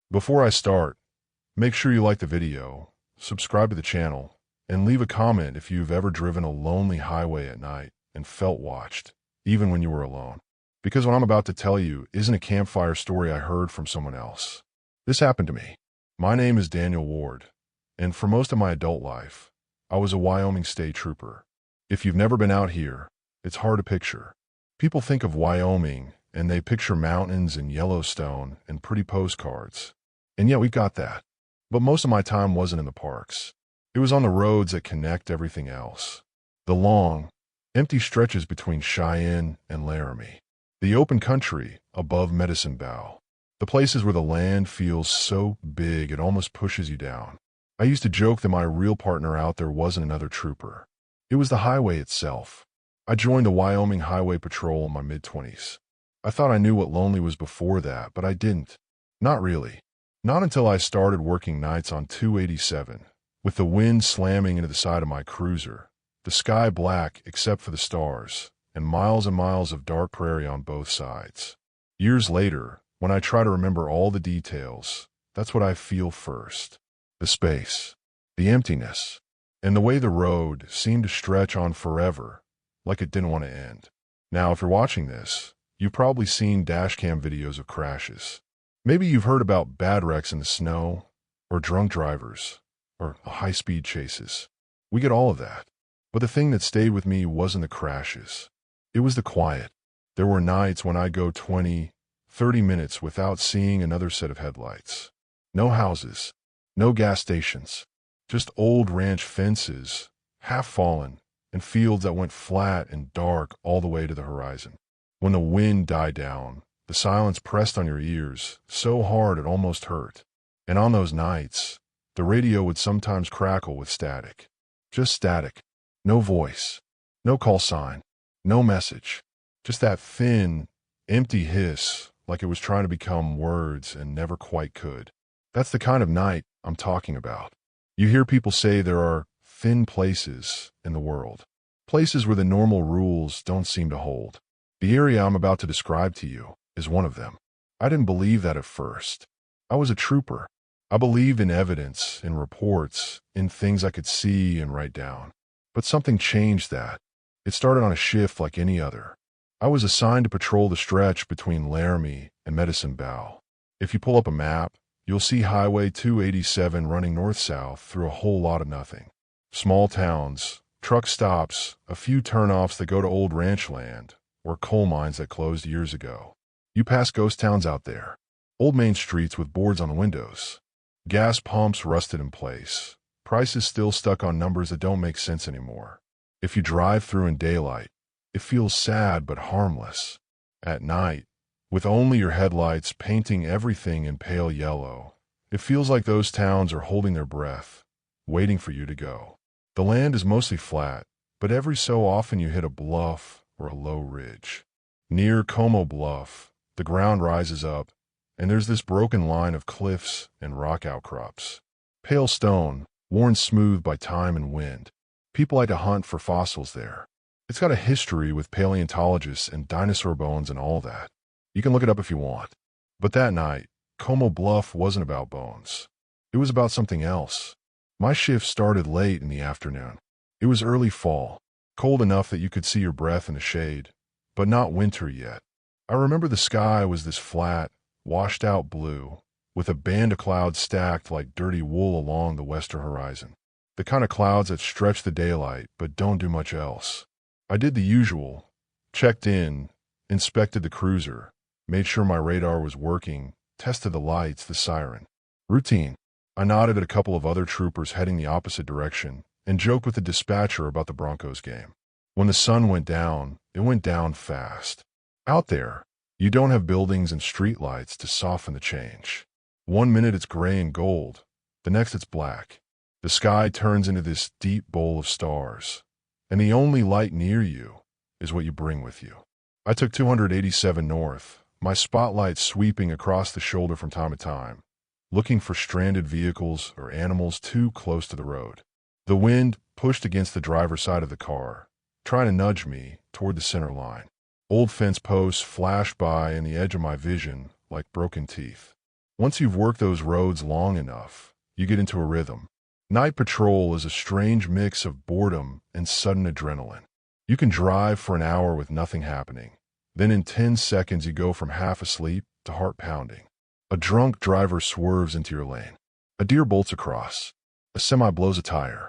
Before I start, make sure you like the video, subscribe to the channel, and leave a comment if you've ever driven a lonely highway at night and felt watched, even when you were alone. Because what I'm about to tell you isn't a campfire story I heard from someone else. This happened to me. My name is Daniel Ward, and for most of my adult life, I was a Wyoming State Trooper. If you've never been out here, it's hard to picture. People think of Wyoming, and they picture mountains and Yellowstone and pretty postcards. And yeah, we've got that. But most of my time wasn't in the parks. It was on the roads that connect everything else. The long, empty stretches between Cheyenne and Laramie. The open country above Medicine Bow. The places where the land feels so big it almost pushes you down. I used to joke that my real partner out there wasn't another trooper. It was the highway itself. I joined the Wyoming Highway Patrol in my mid-20s. I thought I knew what lonely was before that, but I didn't. Not really. Not until I started working nights on 287, with the wind slamming into the side of my cruiser, the sky black except for the stars, and miles of dark prairie on both sides. Years later, when I try to remember all the details, that's what I feel first. The space, the emptiness, and the way the road seemed to stretch on forever, like it didn't want to end. Now, if you're watching this, you've probably seen dashcam videos of crashes. Maybe you've heard about bad wrecks in the snow, or drunk drivers, or high-speed chases. We get all of that. But the thing that stayed with me wasn't the crashes. It was the quiet. There were nights when I'd go 20, 30 minutes without seeing another set of headlights. No houses, no gas stations, just old ranch fences, half fallen, and fields that went flat and dark all the way to the horizon. When the wind died down, the silence pressed on your ears so hard it almost hurt. And on those nights, the radio would sometimes crackle with static. Just static. No voice. No call sign. No message. Just that thin, empty hiss, like it was trying to become words and never quite could. That's the kind of night I'm talking about. You hear people say there are thin places in the world. Places where the normal rules don't seem to hold. The area I'm about to describe to you is one of them. I didn't believe that at first. I was a trooper. I believed in evidence, in reports, in things I could see and write down. But something changed that. It started on a shift like any other. I was assigned to patrol the stretch between Laramie and Medicine Bow. If you pull up a map, you'll see Highway 287 running north-south through a whole lot of nothing. Small towns, truck stops, a few turnoffs that go to old ranch land, or coal mines that closed years ago. You pass ghost towns out there. Old main streets with boards on the windows. Gas pumps rusted in place. Prices still stuck on numbers that don't make sense anymore. If you drive through in daylight, it feels sad but harmless. At night, with only your headlights painting everything in pale yellow, it feels like those towns are holding their breath, waiting for you to go. The land is mostly flat, but every so often you hit a bluff or a low ridge. Near Como Bluff, the ground rises up, and there's this broken line of cliffs and rock outcrops. Pale stone, worn smooth by time and wind. People like to hunt for fossils there. It's got a history with paleontologists and dinosaur bones and all that. You can look it up if you want. But that night, Como Bluff wasn't about bones. It was about something else. My shift started late in the afternoon. It was early fall, cold enough that you could see your breath in the shade, but not winter yet. I remember the sky was this flat, washed-out blue, with a band of clouds stacked like dirty wool along the western horizon. The kind of clouds that stretch the daylight but don't do much else. I did the usual, checked in, inspected the cruiser, made sure my radar was working, tested the lights, the siren. Routine. I nodded at a couple of other troopers heading the opposite direction and joked with the dispatcher about the Broncos game. When the sun went down, it went down fast. Out there, you don't have buildings and street lights to soften the change. 1 minute it's gray and gold, the next it's black. The sky turns into this deep bowl of stars, and the only light near you is what you bring with you. I took 287 north, my spotlight sweeping across the shoulder from time to time, looking for stranded vehicles or animals too close to the road. The wind pushed against the driver's side of the car, trying to nudge me toward the center line. Old fence posts flashed by in the edge of my vision like broken teeth. Once you've worked those roads long enough, you get into a rhythm. Night patrol is a strange mix of boredom and sudden adrenaline. You can drive for an hour with nothing happening. Then in 10 seconds you go from half asleep to heart pounding. A drunk driver swerves into your lane. A deer bolts across. A semi blows a tire.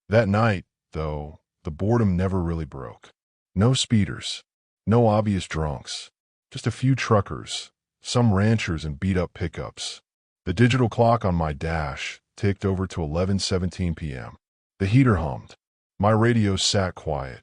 That night, though, the boredom never really broke. No speeders. No obvious drunks. Just a few truckers, some ranchers and beat-up pickups. The digital clock on my dash ticked over to 11:17 p.m. The heater hummed. My radio sat quiet,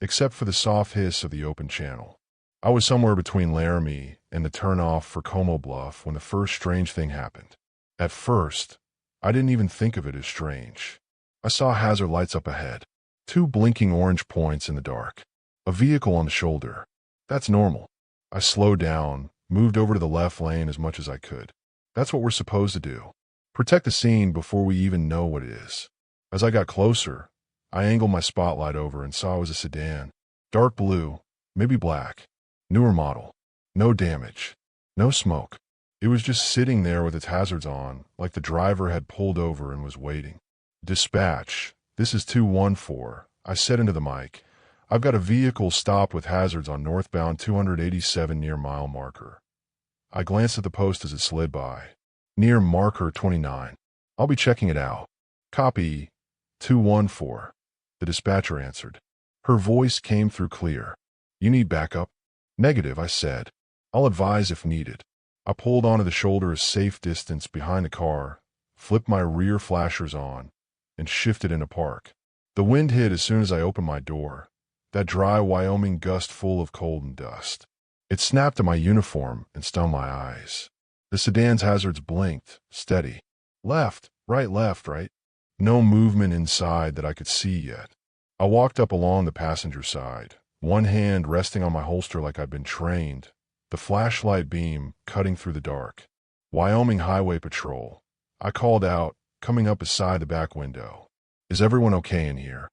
except for the soft hiss of the open channel. I was somewhere between Laramie and the turnoff for Como Bluff when the first strange thing happened. At first, I didn't even think of it as strange. I saw hazard lights up ahead. 2 blinking orange points in the dark. A vehicle on the shoulder. That's normal. I slowed down, moved over to the left lane as much as I could. That's what we're supposed to do. Protect the scene before we even know what it is. As I got closer, I angled my spotlight over and saw it was a sedan. Dark blue, maybe black. Newer model. No damage. No smoke. It was just sitting there with its hazards on, like the driver had pulled over and was waiting. Dispatch, this is 214. I said into the mic. I've got a vehicle stopped with hazards on northbound 287 near mile marker. I glanced at the post as it slid by. Near marker 29. I'll be checking it out. Copy, 214. The dispatcher answered. Her voice came through clear. You need backup? Negative, I said. I'll advise if needed. I pulled onto the shoulder a safe distance behind the car, flipped my rear flashers on, and shifted into park. The wind hit as soon as I opened my door. That dry Wyoming gust full of cold and dust. It snapped at my uniform and stung my eyes. The sedan's hazards blinked, steady. Left, right. No movement inside that I could see yet. I walked up along the passenger side, one hand resting on my holster like I'd been trained, the flashlight beam cutting through the dark. Wyoming Highway Patrol. I called out, coming up beside the back window. Is everyone okay in here?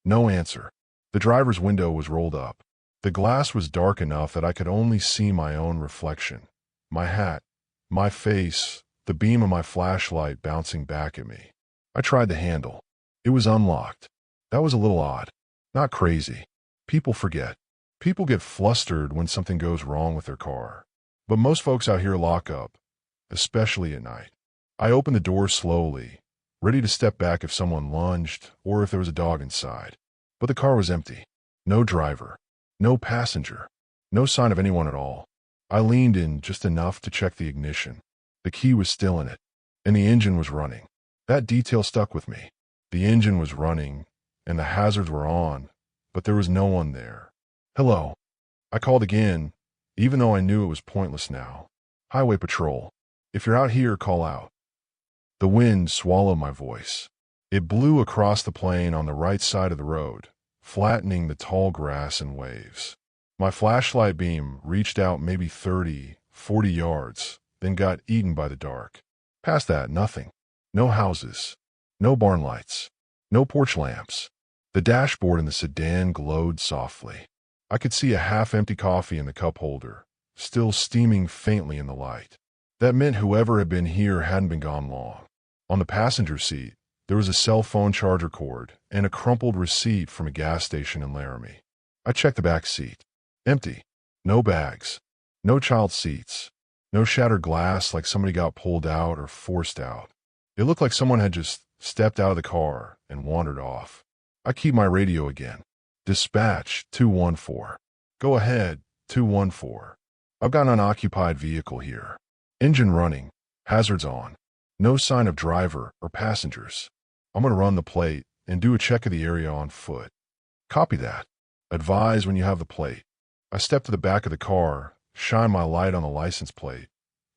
No answer. The driver's window was rolled up. The glass was dark enough that I could only see my own reflection. My hat, my face, the beam of my flashlight bouncing back at me. I tried the handle. It was unlocked. That was a little odd. Not crazy. People forget. People get flustered when something goes wrong with their car. But most folks out here lock up, especially at night. I opened the door slowly, ready to step back if someone lunged or if there was a dog inside. But the car was empty. No driver. No passenger. No sign of anyone at all. I leaned in just enough to check the ignition. The key was still in it, and the engine was running. That detail stuck with me. The engine was running, and the hazards were on, but there was no one there. Hello. I called again, even though I knew it was pointless now. Highway Patrol. If you're out here, call out. The wind swallowed my voice. It blew across the plain on the right side of the road, flattening the tall grass and waves. My flashlight beam reached out maybe 30, 40 yards, then got eaten by the dark. Past that, nothing. No houses. No barn lights. No porch lamps. The dashboard in the sedan glowed softly. I could see a half-empty coffee in the cup holder, still steaming faintly in the light. That meant whoever had been here hadn't been gone long. On the passenger seat, there was a cell phone charger cord and a crumpled receipt from a gas station in Laramie. I checked the back seat. Empty. No bags. No child seats. No shattered glass like somebody got pulled out or forced out. It looked like someone had just stepped out of the car and wandered off. I keyed my radio again. Dispatch 214. Go ahead, 214. I've got an unoccupied vehicle here. Engine running. Hazards on. No sign of driver or passengers. I'm going to run the plate and do a check of the area on foot. Copy that. Advise when you have the plate. I stepped to the back of the car, shined my light on the license plate,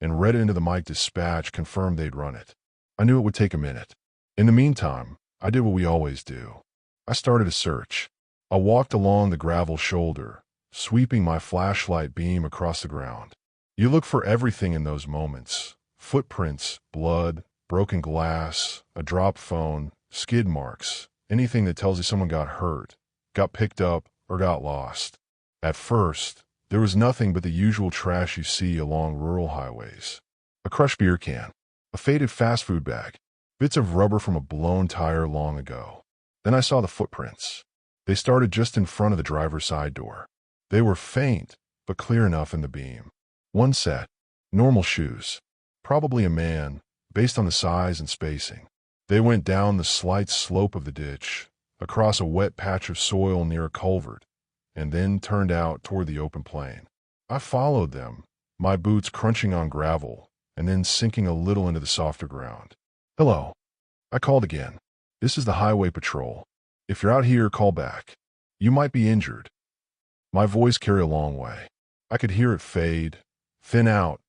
and read it into the mic. Dispatch confirmed they'd run it. I knew it would take a minute. In the meantime, I did what we always do. I started a search. I walked along the gravel shoulder, sweeping my flashlight beam across the ground. You look for everything in those moments. Footprints, blood, broken glass, a dropped phone, skid marks, anything that tells you someone got hurt, got picked up, or got lost. At first, there was nothing but the usual trash you see along rural highways. a crushed beer can, a faded fast food bag, bits of rubber from a blown tire long ago. Then I saw the footprints. They started just in front of the driver's side door. They were faint, but clear enough in the beam. One set, normal shoes, probably a man, based on the size and spacing. They went down the slight slope of the ditch, across a wet patch of soil near a culvert, and then turned out toward the open plain. I followed them, my boots crunching on gravel, and then sinking a little into the softer ground. "Hello," I called again. "This is the highway patrol. If you're out here, call back. You might be injured." My voice carried a long way. I could hear it fade, thin out,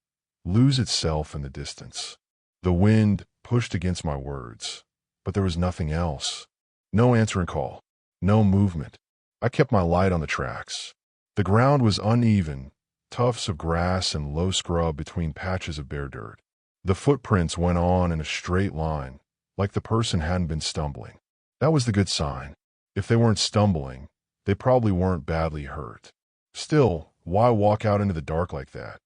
lose itself in the distance. The wind pushed against my words, but there was nothing else. No answering call, no movement. I kept my light on the tracks. The ground was uneven, tufts of grass and low scrub between patches of bare dirt. The footprints went on in a straight line, like the person hadn't been stumbling. That was the good sign. If they weren't stumbling, they probably weren't badly hurt. Still, why walk out into the dark like that,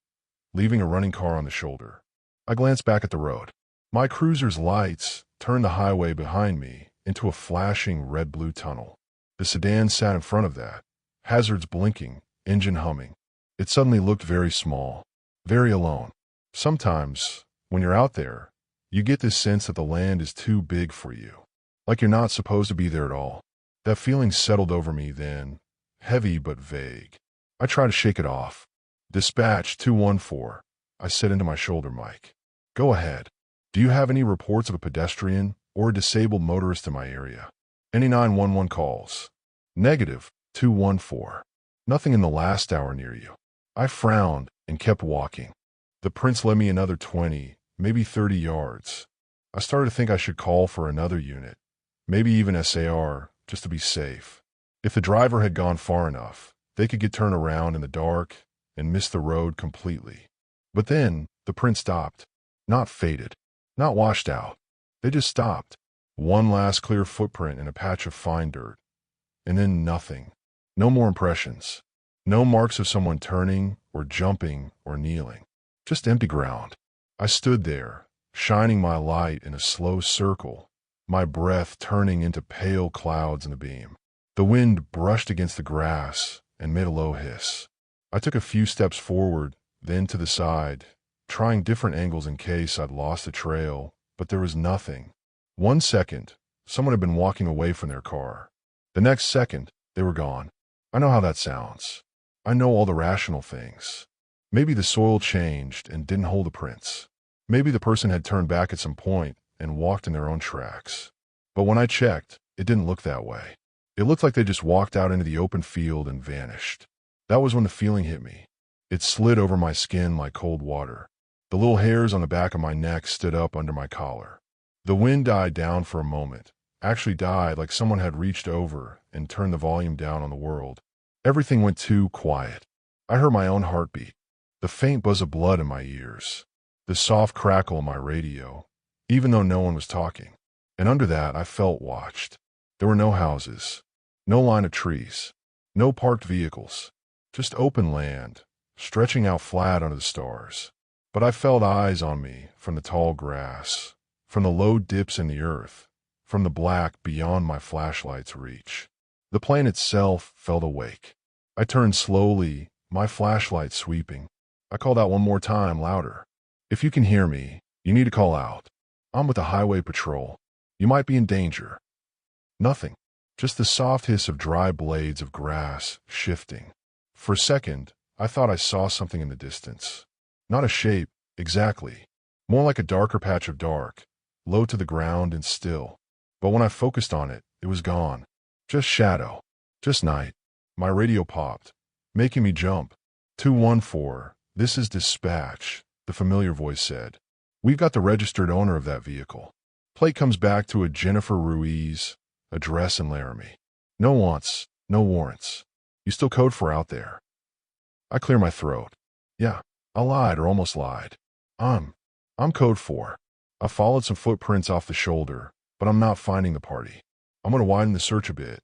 leaving a running car on the shoulder? I glanced back at the road. My cruiser's lights turned the highway behind me into a flashing red-blue tunnel. The sedan sat in front of that, hazards blinking, engine humming. It suddenly looked very small, very alone. Sometimes, when you're out there, you get this sense that the land is too big for you, like you're not supposed to be there at all. That feeling settled over me then, heavy but vague. I tried to shake it off. "Dispatch 214, I said into my shoulder mic. "Go ahead. Do you have any reports of a pedestrian or a disabled motorist in my area? Any 911 calls?" "Negative, 214. Nothing in the last hour near you." I frowned and kept walking. The prints led me another 20, maybe 30 yards. I started to think I should call for another unit, maybe even SAR, just to be safe. If the driver had gone far enough, they could get turned around in the dark and miss the road completely. But then the print stopped. Not faded, not washed out. They just stopped. One last clear footprint in a patch of fine dirt. And then nothing. No more impressions. No marks of someone turning or jumping or kneeling. Just empty ground. I stood there, shining my light in a slow circle, my breath turning into pale clouds in the beam. The wind brushed against the grass and made a low hiss. I took a few steps forward, then to the side, trying different angles in case I'd lost the trail, but there was nothing. 1 second, someone had been walking away from their car. The next second, they were gone. I know how that sounds. I know all the rational things. Maybe the soil changed and didn't hold the prints. Maybe the person had turned back at some point and walked in their own tracks. But when I checked, it didn't look that way. It looked like they just walked out into the open field and vanished. That was when the feeling hit me. It slid over my skin like cold water. The little hairs on the back of my neck stood up under my collar. The wind died down for a moment, actually died like someone had reached over and turned the volume down on the world. Everything went too quiet. I heard my own heartbeat, the faint buzz of blood in my ears, the soft crackle in my radio, even though no one was talking. And under that, I felt watched. There were no houses, no line of trees, no parked vehicles, just open land, stretching out flat under the stars. But I felt eyes on me from the tall grass, from the low dips in the earth, from the black beyond my flashlight's reach. The plane itself felt awake. I turned slowly, my flashlight sweeping. I called out one more time, louder. "If you can hear me, you need to call out. I'm with the highway patrol. You might be in danger." Nothing. Just the soft hiss of dry blades of grass shifting. For a second, I thought I saw something in the distance. Not a shape, exactly. More like a darker patch of dark, low to the ground and still. But when I focused on it, it was gone. Just shadow. Just night. My radio popped, making me jump. 214, this is dispatch, the familiar voice said. "We've got the registered owner of that vehicle. Plate comes back to a Jennifer Ruiz, address in Laramie. No wants, no warrants. You still code for out there?" I clear my throat. "Yeah, I lied or almost lied. I'm code 4. I followed some footprints off the shoulder, but I'm not finding the party. I'm going to widen the search a bit,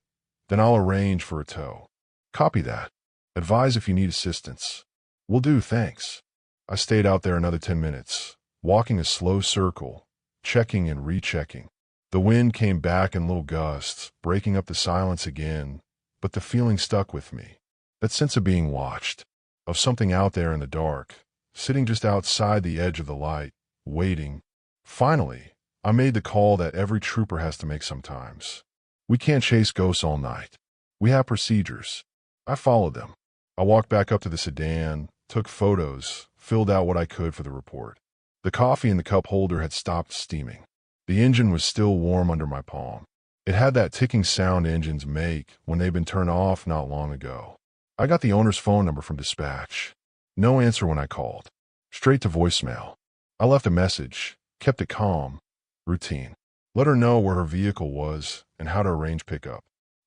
then I'll arrange for a tow." "Copy that. Advise if you need assistance." "Will do, thanks." I stayed out there another 10 minutes, walking a slow circle, checking and rechecking. The wind came back in little gusts, breaking up the silence again, but the feeling stuck with me. That sense of being watched, of something out there in the dark, sitting just outside the edge of the light, waiting. Finally, I made the call that every trooper has to make sometimes. We can't chase ghosts all night. We have procedures. I followed them. I walked back up to the sedan, took photos, filled out what I could for the report. The coffee in the cup holder had stopped steaming. The engine was still warm under my palm. It had that ticking sound engines make when they've been turned off not long ago. I got the owner's phone number from dispatch. No answer when I called. Straight to voicemail. I left a message, kept it calm, routine. Let her know where her vehicle was and how to arrange pickup.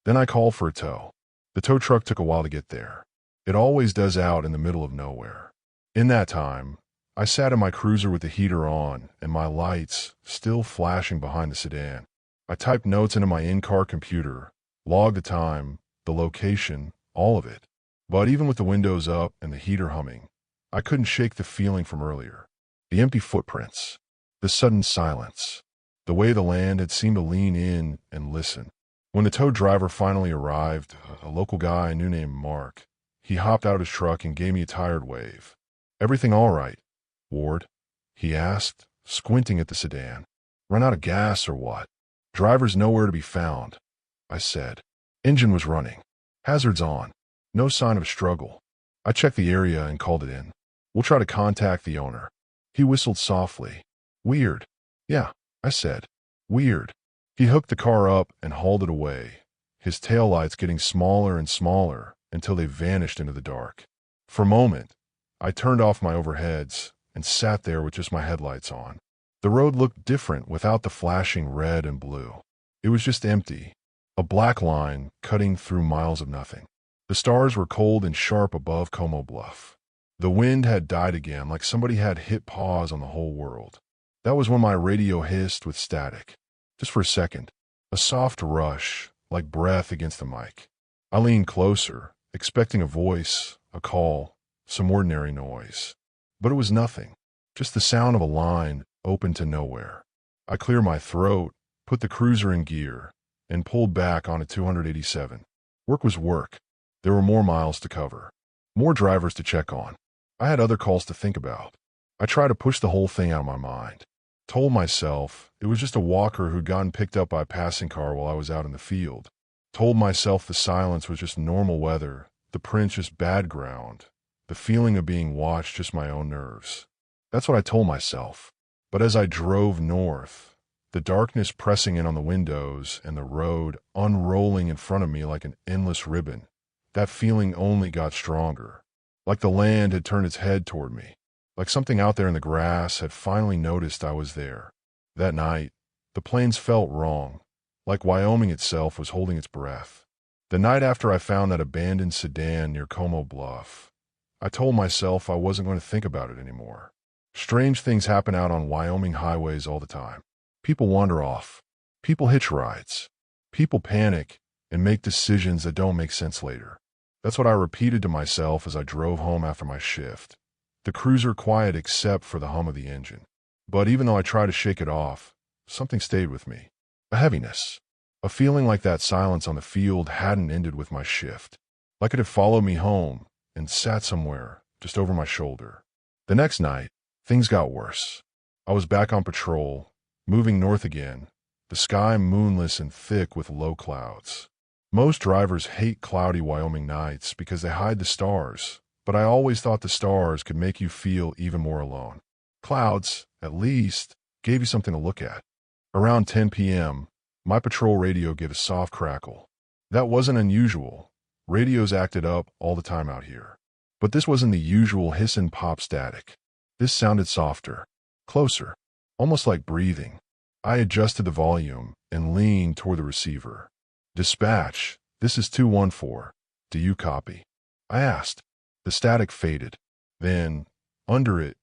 Then I called for a tow. The tow truck took a while to get there. It always does out in the middle of nowhere. In that time, I sat in my cruiser with the heater on and my lights still flashing behind the sedan. I typed notes into my in-car computer, logged the time, the location, all of it. But even with the windows up and the heater humming, I couldn't shake the feeling from earlier. The empty footprints, the sudden silence, the way the land had seemed to lean in and listen. When the tow driver finally arrived, a local guy I knew named Mark, he hopped out of his truck and gave me a tired wave. "Everything all right, Ward?" he asked, squinting at the sedan. "Run out of gas or what?" "Driver's nowhere to be found," I said. Engine was running. Hazards on. No sign of a struggle. I checked the area and called it in. "We'll try to contact the owner." He whistled softly. "Weird." "Yeah," I said. "Weird." He hooked the car up and hauled it away, his taillights getting smaller and smaller until they vanished into the dark. For a moment, I turned off my overheads and sat there with just my headlights on. The road looked different without the flashing red and blue. It was just empty, a black line cutting through miles of nothing. The stars were cold and sharp above Como Bluff. The wind had died again, like somebody had hit pause on the whole world. That was when my radio hissed with static. Just for a second, a soft rush, like breath against the mic. I leaned closer, expecting a voice, a call, some ordinary noise. But it was nothing, just the sound of a line open to nowhere. I cleared my throat, put the cruiser in gear, and pulled back onto 287. Work was work. There were more miles to cover, more drivers to check on. I had other calls to think about. I tried to push the whole thing out of my mind. Told myself it was just a walker who'd gotten picked up by a passing car while I was out in the field. Told myself the silence was just normal weather, the prints just bad ground, the feeling of being watched just my own nerves. That's what I told myself. But as I drove north, the darkness pressing in on the windows and the road unrolling in front of me like an endless ribbon, that feeling only got stronger. Like the land had turned its head toward me. Like something out there in the grass had finally noticed I was there. That night, the plains felt wrong, like Wyoming itself was holding its breath. The night after I found that abandoned sedan near Como Bluff, I told myself I wasn't going to think about it anymore. Strange things happen out on Wyoming highways all the time. People wander off. People hitch rides. People panic and make decisions that don't make sense later. That's what I repeated to myself as I drove home after my shift. The cruiser quiet except for the hum of the engine. But even though I tried to shake it off, something stayed with me. A heaviness. A feeling like that silence on the field hadn't ended with my shift. Like it had followed me home and sat somewhere just over my shoulder. The next night, things got worse. I was back on patrol, moving north again, the sky moonless and thick with low clouds. Most drivers hate cloudy Wyoming nights because they hide the stars, but I always thought the stars could make you feel even more alone. Clouds, at least, gave you something to look at. Around 10 p.m., my patrol radio gave a soft crackle. That wasn't unusual. Radios acted up all the time out here. But this wasn't the usual hiss and pop static. This sounded softer, closer, almost like breathing. I adjusted the volume and leaned toward the receiver. "Dispatch, this is 214. Do you copy?" I asked. The static faded. Then, under it,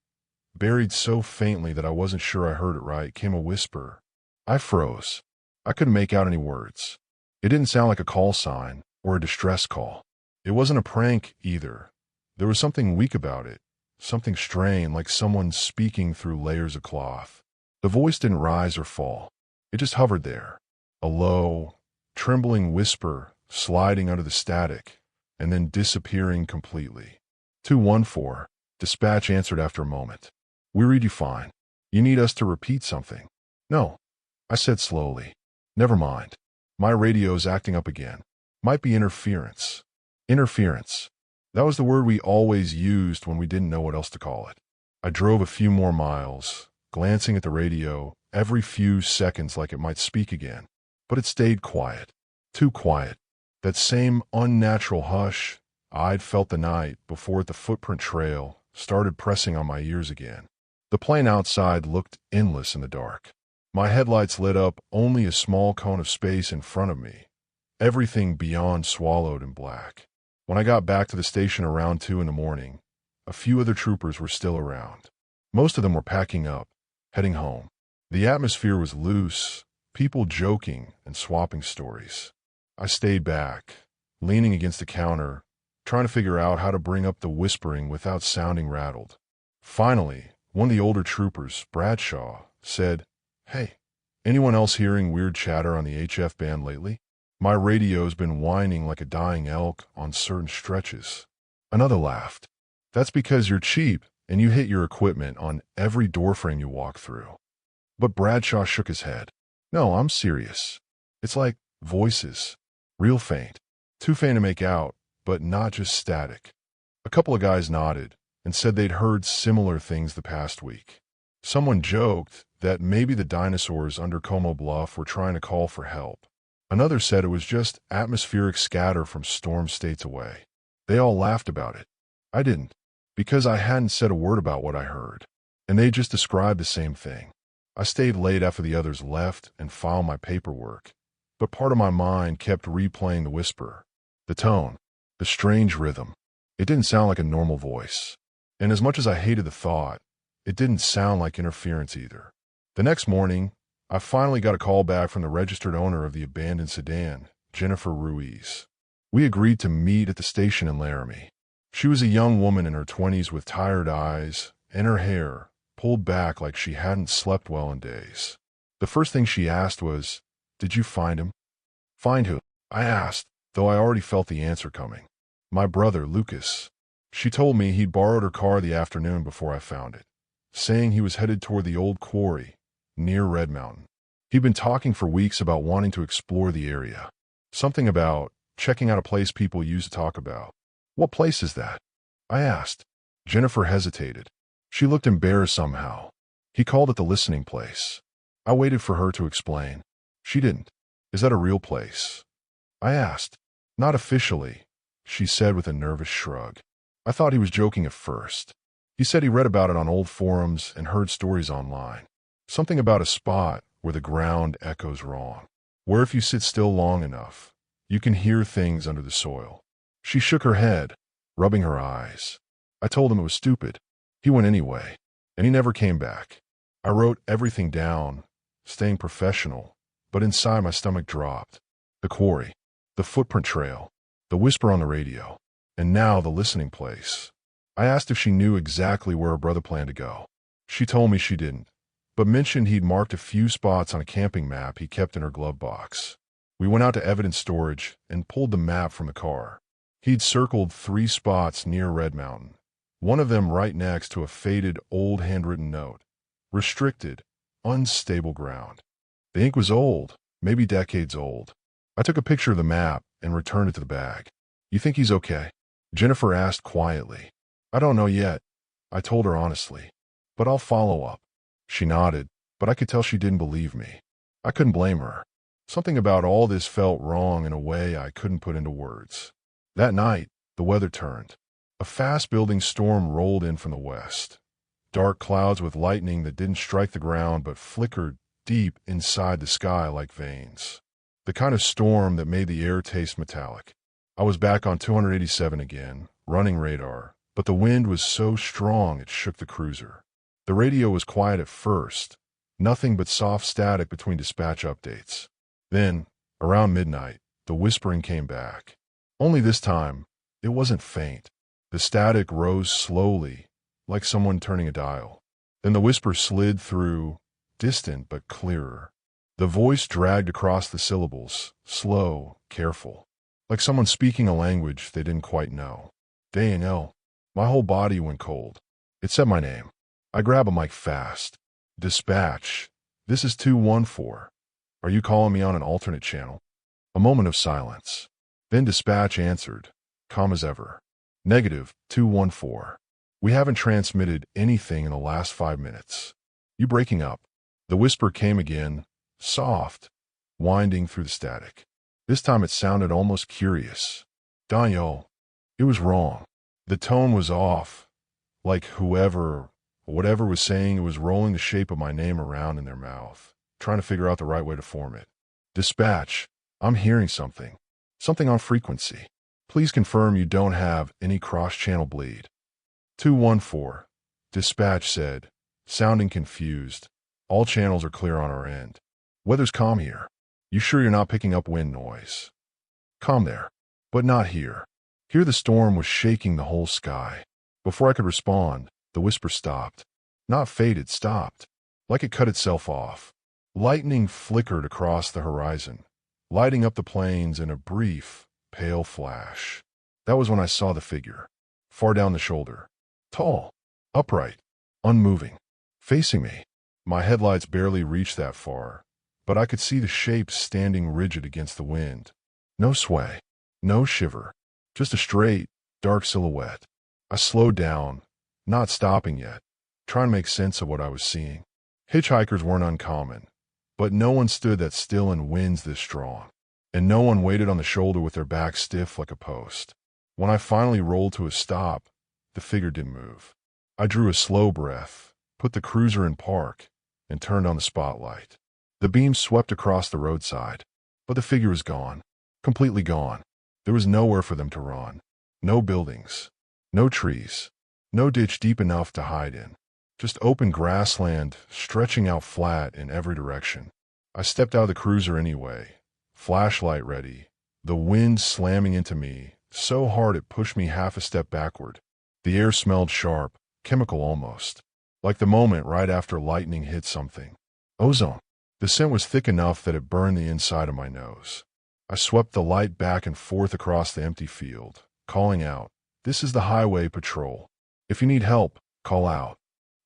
buried so faintly that I wasn't sure I heard it right, came a whisper. I froze. I couldn't make out any words. It didn't sound like a call sign or a distress call. It wasn't a prank either. There was something weak about it, something strained, like someone speaking through layers of cloth. The voice didn't rise or fall. It just hovered there, a low, trembling whisper sliding under the static, and then disappearing completely. 214, dispatch answered after a moment. We read you fine. You need us to repeat something? No, I said slowly. Never mind. My radio's acting up again. Might be interference. Interference. That was the word we always used when we didn't know what else to call it. I drove a few more miles, glancing at the radio every few seconds like it might speak again. But it stayed quiet. Too quiet. That same unnatural hush I'd felt the night before the footprint trail started pressing on my ears again. The plain outside looked endless in the dark. My headlights lit up only a small cone of space in front of me, everything beyond swallowed in black. When I got back to the station around 2 in the morning, a few other troopers were still around. Most of them were packing up, heading home. The atmosphere was loose, people joking and swapping stories. I stayed back, leaning against the counter, trying to figure out how to bring up the whispering without sounding rattled. Finally, one of the older troopers, Bradshaw, said, "Hey, anyone else hearing weird chatter on the HF band lately? My radio's been whining like a dying elk on certain stretches." Another laughed. "That's because you're cheap and you hit your equipment on every doorframe you walk through." But Bradshaw shook his head. "No, I'm serious. It's like voices. Real faint. Too faint to make out, but not just static." A couple of guys nodded and said they'd heard similar things the past week. Someone joked that maybe the dinosaurs under Como Bluff were trying to call for help. Another said it was just atmospheric scatter from storm states away. They all laughed about it. I didn't, because I hadn't said a word about what I heard, and they just described the same thing. I stayed late after the others left and filed my paperwork, but part of my mind kept replaying the whisper, the tone, the strange rhythm. It didn't sound like a normal voice, and as much as I hated the thought, it didn't sound like interference either. The next morning, I finally got a call back from the registered owner of the abandoned sedan, Jennifer Ruiz. We agreed to meet at the station in Laramie. She was a young woman in her 20s with tired eyes, and her hair pulled back like she hadn't slept well in days. The first thing she asked was, "Did you find him?" "Find who?" I asked, though I already felt the answer coming. "My brother, Lucas." She told me he'd borrowed her car the afternoon before I found it, saying he was headed toward the old quarry near Red Mountain. He'd been talking for weeks about wanting to explore the area. Something about checking out a place people used to talk about. "What place is that?" I asked. Jennifer hesitated. She looked embarrassed somehow. "He called it the listening place." I waited for her to explain. She didn't. "Is that a real place?" I asked. "Not officially," she said with a nervous shrug. I thought he was joking at first. He said he read about it on old forums and heard stories online. Something about a spot where the ground echoes wrong, where if you sit still long enough, you can hear things under the soil. She shook her head, rubbing her eyes. I told him it was stupid. He went anyway, and he never came back. I wrote everything down, staying professional, but inside my stomach dropped. The quarry, the footprint trail, the whisper on the radio, and now the listening place. I asked if she knew exactly where her brother planned to go. She told me she didn't, but mentioned he'd marked a few spots on a camping map he kept in her glove box. We went out to evidence storage and pulled the map from the car. He'd circled 3 spots near Red Mountain, one of them right next to a faded old handwritten note. Restricted, unstable ground. The ink was old, maybe decades old. I took a picture of the map and returned it to the bag. "You think he's okay?" Jennifer asked quietly. "I don't know yet," I told her honestly, "but I'll follow up." She nodded, but I could tell she didn't believe me. I couldn't blame her. Something about all this felt wrong in a way I couldn't put into words. That night, the weather turned. A fast-building storm rolled in from the west. Dark clouds with lightning that didn't strike the ground but flickered deep inside the sky like veins. The kind of storm that made the air taste metallic. I was back on 287 again, running radar, but the wind was so strong it shook the cruiser. The radio was quiet at first, nothing but soft static between dispatch updates. Then, around midnight, the whispering came back. Only this time, it wasn't faint. The static rose slowly, like someone turning a dial. Then the whisper slid through, distant but clearer. The voice dragged across the syllables, slow, careful, like someone speaking a language they didn't quite know. Daniel. My whole body went cold. It said my name. I grabbed a mic fast. Dispatch. This is 214. Are you calling me on an alternate channel? A moment of silence. Then Dispatch answered, calm as ever. Negative, 214. We haven't transmitted anything in the last 5 minutes. You breaking up? The whisper came again, soft, winding through the static. This time it sounded almost curious. Daniel. It was wrong. The tone was off, like whoever, whatever was saying it was rolling the shape of my name around in their mouth, trying to figure out the right way to form it. Dispatch. I'm hearing something. Something on frequency. Please confirm you don't have any cross-channel bleed. 214. Dispatch said, sounding confused. All channels are clear on our end. Weather's calm here. You sure you're not picking up wind noise? Calm there. But not here. Here the storm was shaking the whole sky. Before I could respond, the whisper stopped. Not faded, stopped. Like it cut itself off. Lightning flickered across the horizon, lighting up the plains in a brief, pale flash. That was when I saw the figure. Far down the shoulder. Tall. Upright. Unmoving. Facing me. My headlights barely reached that far, but I could see the shape standing rigid against the wind. No sway. No shiver. Just a straight, dark silhouette. I slowed down, not stopping yet, trying to make sense of what I was seeing. Hitchhikers weren't uncommon, but no one stood that still in winds this strong, and no one waited on the shoulder with their back stiff like a post. When I finally rolled to a stop, the figure didn't move. I drew a slow breath, put the cruiser in park, and turned on the spotlight. The beam swept across the roadside, but the figure was gone, completely gone. There was nowhere for them to run. No buildings. No trees. No ditch deep enough to hide in. Just open grassland stretching out flat in every direction. I stepped out of the cruiser anyway, flashlight ready, the wind slamming into me so hard it pushed me half a step backward. The air smelled sharp, chemical almost, like the moment right after lightning hit something. Ozone. The scent was thick enough that it burned the inside of my nose. I swept the light back and forth across the empty field, calling out, "This is the highway patrol. If you need help, call out."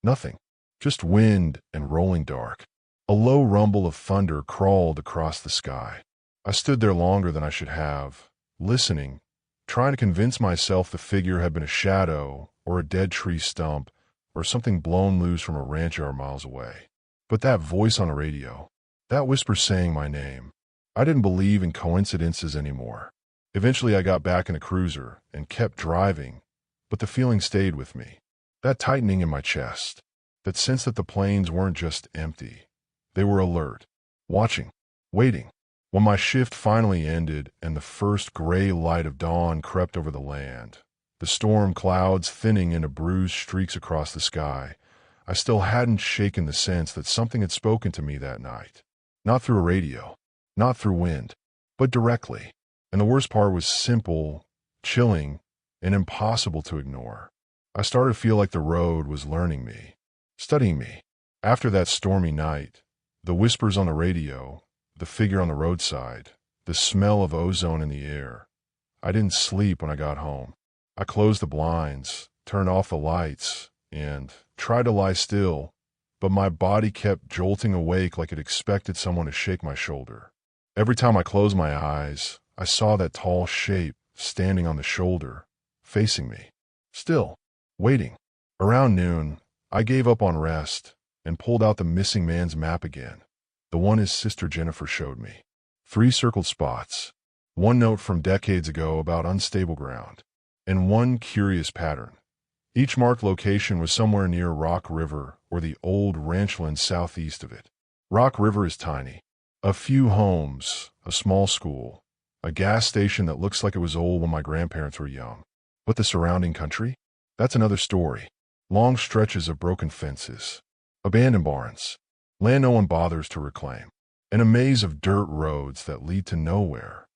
Nothing. Just wind and rolling dark. A low rumble of thunder crawled across the sky. I stood there longer than I should have, listening, trying to convince myself the figure had been a shadow or a dead tree stump or something blown loose from a ranch yard miles away. But that voice on the radio, that whisper saying my name, I didn't believe in coincidences anymore. Eventually I got back in the cruiser and kept driving, but the feeling stayed with me. That tightening in my chest, that sense that the plains weren't just empty. They were alert, watching, waiting. When my shift finally ended and the first gray light of dawn crept over the land, the storm clouds thinning into bruised streaks across the sky, I still hadn't shaken the sense that something had spoken to me that night. Not through a radio. Not through wind, but directly. And the worst part was simple, chilling, and impossible to ignore. I started to feel like the road was learning me, studying me. After that stormy night, the whispers on the radio, the figure on the roadside, the smell of ozone in the air, I didn't sleep when I got home. I closed the blinds, turned off the lights, and tried to lie still, but my body kept jolting awake like it expected someone to shake my shoulder. Every time I closed my eyes, I saw that tall shape standing on the shoulder, facing me. Still, waiting. Around noon, I gave up on rest and pulled out the missing man's map again, the one his sister Jennifer showed me. 3 circled spots, one note from decades ago about unstable ground, and one curious pattern. Each marked location was somewhere near Rock River or the old ranchland southeast of it. Rock River is tiny. A few homes, a small school, a gas station that looks like it was old when my grandparents were young. But the surrounding country? That's another story. Long stretches of broken fences, abandoned barns, land no one bothers to reclaim, and a maze of dirt roads that lead to nowhere.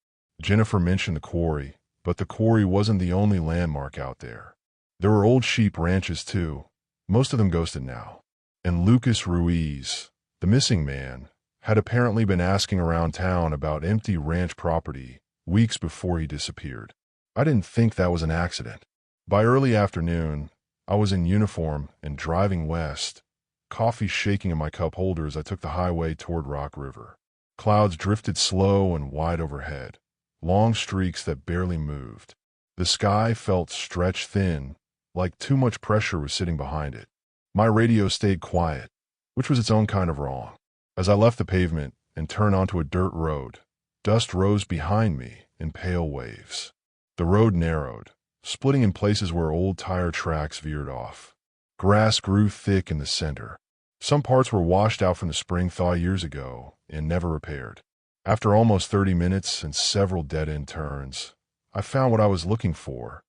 Jennifer mentioned the quarry, but the quarry wasn't the only landmark out there. There were old sheep ranches too, most of them ghosted now. And Lucas Ruiz, the missing man, had apparently been asking around town about empty ranch property weeks before he disappeared. I didn't think that was an accident. By early afternoon, I was in uniform and driving west, coffee shaking in my cup holder as I took the highway toward Rock River. Clouds drifted slow and wide overhead, long streaks that barely moved. The sky felt stretched thin, like too much pressure was sitting behind it. My radio stayed quiet, which was its own kind of wrong. As I left the pavement and turned onto a dirt road, dust rose behind me in pale waves. The road narrowed, splitting in places where old tire tracks veered off. Grass grew thick in the center. Some parts were washed out from the spring thaw years ago and never repaired. After almost 30 minutes and several dead-end turns, I found what I was looking for: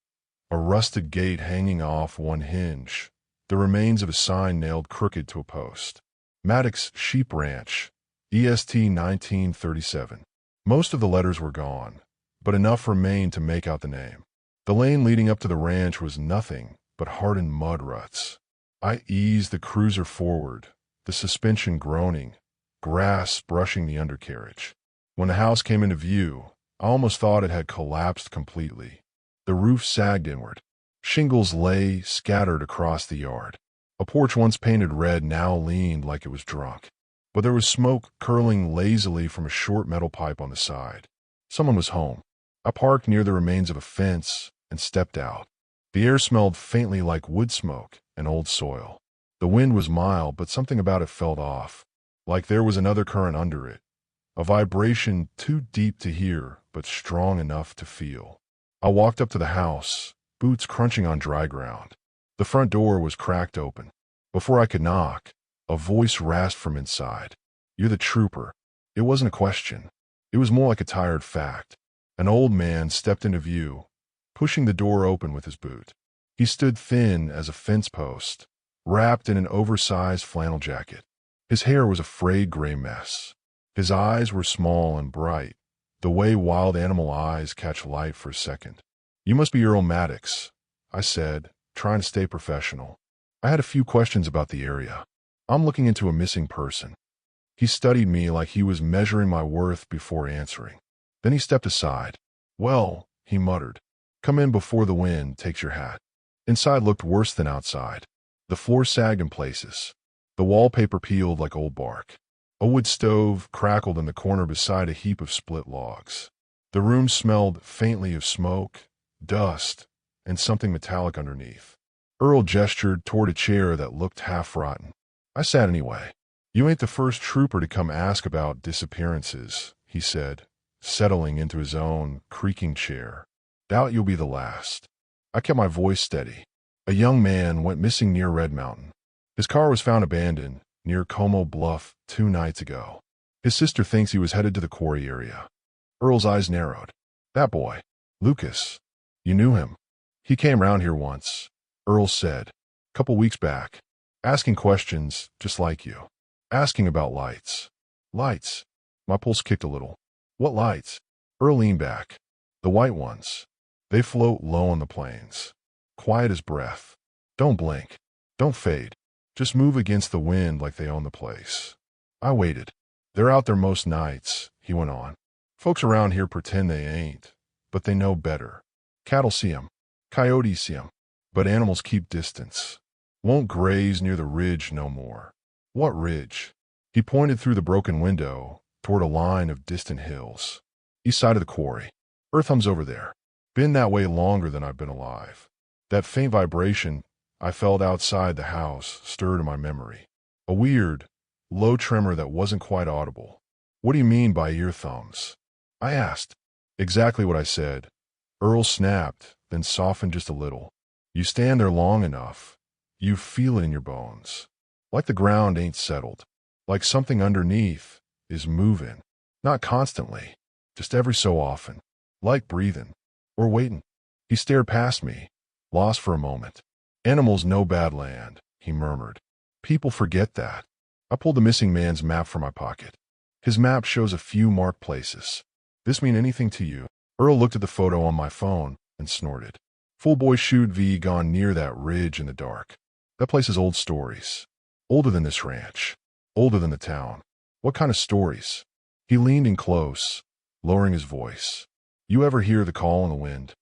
a rusted gate hanging off one hinge, the remains of a sign nailed crooked to a post. Maddox Sheep Ranch, EST 1937. Most of the letters were gone, but enough remained to make out the name. The lane leading up to the ranch was nothing but hardened mud ruts. I eased the cruiser forward, the suspension groaning, grass brushing the undercarriage. When the house came into view, I almost thought it had collapsed completely. The roof sagged inward. Shingles lay scattered across the yard. A porch once painted red now leaned like it was drunk, but there was smoke curling lazily from a short metal pipe on the side. Someone was home. I parked near the remains of a fence and stepped out. The air smelled faintly like wood smoke and old soil. The wind was mild, but something about it felt off, like there was another current under it, a vibration too deep to hear but strong enough to feel. I walked up to the house, boots crunching on dry ground. The front door was cracked open. Before I could knock, a voice rasped from inside. "You're the trooper." It wasn't a question. It was more like a tired fact. An old man stepped into view, pushing the door open with his boot. He stood thin as a fence post, wrapped in an oversized flannel jacket. His hair was a frayed gray mess. His eyes were small and bright, the way wild animal eyes catch light for a second. "You must be Earl Maddox," I said, trying to stay professional. I had a few questions about the area. "I'm looking into a missing person." He studied me like he was measuring my worth before answering. Then he stepped aside. "Well," he muttered, "come in before the wind takes your hat." Inside looked worse than outside. The floor sagged in places. The wallpaper peeled like old bark. A wood stove crackled in the corner beside a heap of split logs. The room smelled faintly of smoke, dust, and something metallic underneath. Earl gestured toward a chair that looked half-rotten. I sat anyway. "You ain't the first trooper to come ask about disappearances," he said, settling into his own creaking chair. "Doubt you'll be the last." I kept my voice steady. "A young man went missing near Red Mountain. His car was found abandoned near Como Bluff 2 nights ago. His sister thinks he was headed to the quarry area." Earl's eyes narrowed. "That boy, Lucas. You knew him." "He came round here once," Earl said, "couple weeks back, asking questions just like you. Asking about lights." "Lights?" My pulse kicked a little. "What lights?" Earl leaned back. "The white ones. They float low on the plains. Quiet as breath. Don't blink. Don't fade. Just move against the wind like they own the place." I waited. "They're out there most nights," he went on. "Folks around here pretend they ain't, but they know better. Cattle see 'em. Coyotes see 'em. But animals keep distance. Won't graze near the ridge no more." "What ridge?" He pointed through the broken window toward a line of distant hills. "East side of the quarry. Eartham's over there. Been that way longer than I've been alive." That faint vibration I felt outside the house stirred in my memory. A weird, low tremor that wasn't quite audible. "What do you mean by ear thumbs?" I asked. "Exactly what I said." Earl snapped, then softened just a little. "You stand there long enough, you feel it in your bones. Like the ground ain't settled. Like something underneath is moving. Not constantly, just every so often. Like breathing. Or waiting." He stared past me, lost for a moment. "Animals know bad land," he murmured. "People forget that." I pulled the missing man's map from my pocket. "His map shows a few marked places. This mean anything to you?" Earl looked at the photo on my phone and snorted. "Full boy shoot V gone near that ridge in the dark." That place is old stories. Older than this ranch. Older than the town. What kind of stories? He leaned in close, lowering his voice. You ever hear the call in the wind?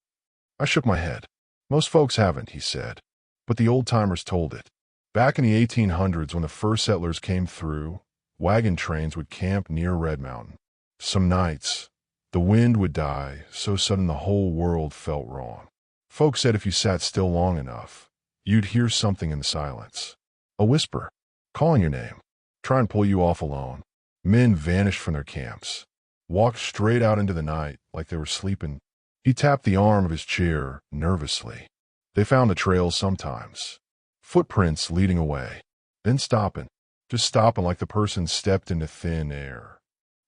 I shook my head. Most folks haven't, he said. But the old-timers told it. Back in the 1800s, when the first settlers came through, wagon trains would camp near Red Mountain. Some nights, the wind would die so sudden the whole world felt wrong. Folks said if you sat still long enough, you'd hear something in the silence. A whisper, calling your name, try and pull you off alone. Men vanished from their camps, walked straight out into the night like they were sleeping. He tapped the arm of his chair nervously. They found the trails sometimes. Footprints leading away, then stopping, just stopping like the person stepped into thin air.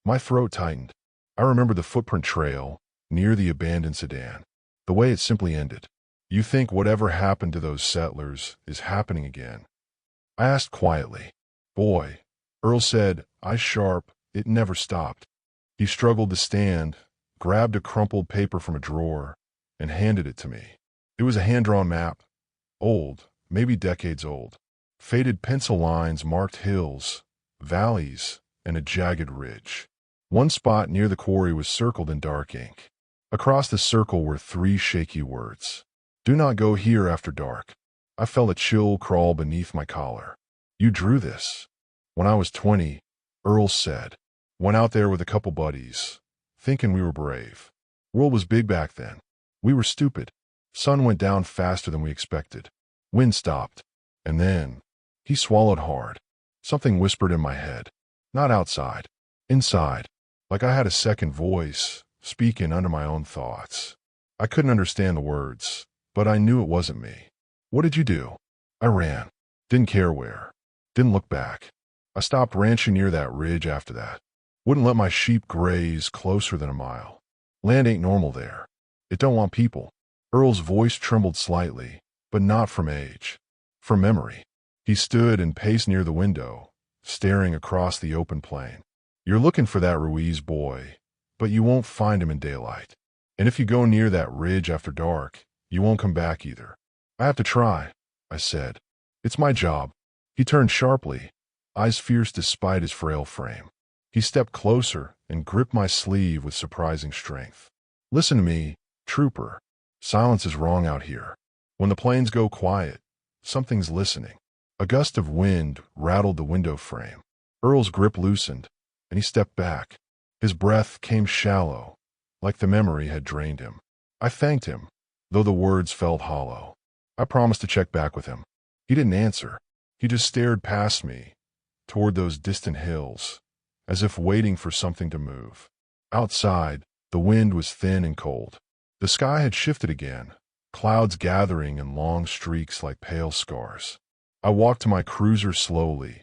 My throat tightened. I remembered the footprint trail near the abandoned sedan, the way it simply ended. You think whatever happened to those settlers is happening again? I asked quietly. Boy, Earl said, eyes sharp, it never stopped. He struggled to stand, grabbed a crumpled paper from a drawer, and handed it to me. It was a hand-drawn map. Old, maybe decades old. Faded pencil lines marked hills, valleys, and a jagged ridge. One spot near the quarry was circled in dark ink. Across the circle were 3 shaky words. Do not go here after dark. I felt a chill crawl beneath my collar. You drew this. When I was 20, Earl said. Went out there with a couple buddies, thinking we were brave. World was big back then. We were stupid. Sun went down faster than we expected. Wind stopped. And then, he swallowed hard. Something whispered in my head. Not outside. Inside. Like I had a second voice, speaking under my own thoughts. I couldn't understand the words, but I knew it wasn't me. What did you do? I ran. Didn't care where. Didn't look back. I stopped ranching near that ridge after that. Wouldn't let my sheep graze closer than a mile. Land ain't normal there. It don't want people. Earl's voice trembled slightly, but not from age. From memory. He stood and paced near the window, staring across the open plain. You're looking for that Ruiz boy, but you won't find him in daylight. And if you go near that ridge after dark, you won't come back either. I have to try, I said. It's my job. He turned sharply, eyes fierce despite his frail frame. He stepped closer and gripped my sleeve with surprising strength. Listen to me, trooper. Silence is wrong out here. When the plains go quiet, something's listening. A gust of wind rattled the window frame. Earl's grip loosened, and he stepped back. His breath came shallow, like the memory had drained him. I thanked him, though the words felt hollow. I promised to check back with him. He didn't answer. He just stared past me, toward those distant hills, as if waiting for something to move. Outside, the wind was thin and cold. The sky had shifted again, clouds gathering in long streaks like pale scars. I walked to my cruiser slowly,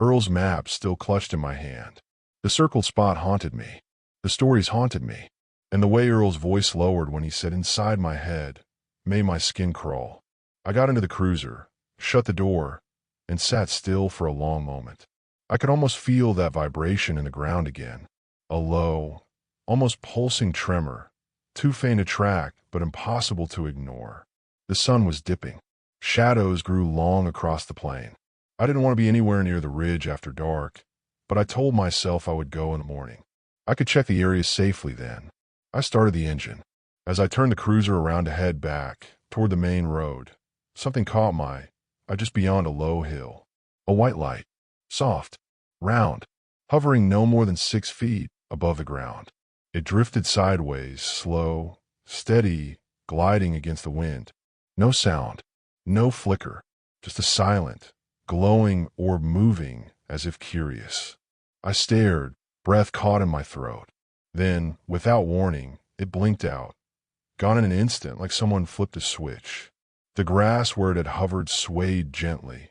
Earl's map still clutched in my hand. The circled spot haunted me. The stories haunted me. And the way Earl's voice lowered when he said inside my head made my skin crawl. I got into the cruiser, shut the door, and sat still for a long moment. I could almost feel that vibration in the ground again. A low, almost pulsing tremor, too faint to track but impossible to ignore. The sun was dipping. Shadows grew long across the plain. I didn't want to be anywhere near the ridge after dark, but I told myself I would go in the morning. I could check the area safely then. I started the engine. As I turned the cruiser around to head back toward the main road, something caught my eye just beyond a low hill. A white light, soft, round, hovering no more than 6 feet above the ground. It drifted sideways, slow, steady, gliding against the wind. No sound, no flicker, just a silent, glowing orb moving as if curious. I stared, breath caught in my throat. Then, without warning, it blinked out, gone in an instant like someone flipped a switch. The grass where it had hovered swayed gently,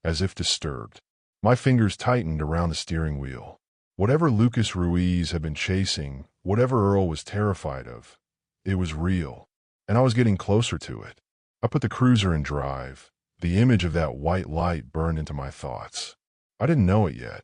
as if disturbed. My fingers tightened around the steering wheel. Whatever Lucas Ruiz had been chasing, whatever Earl was terrified of, it was real, and I was getting closer to it. I put the cruiser in drive. The image of that white light burned into my thoughts. I didn't know it yet,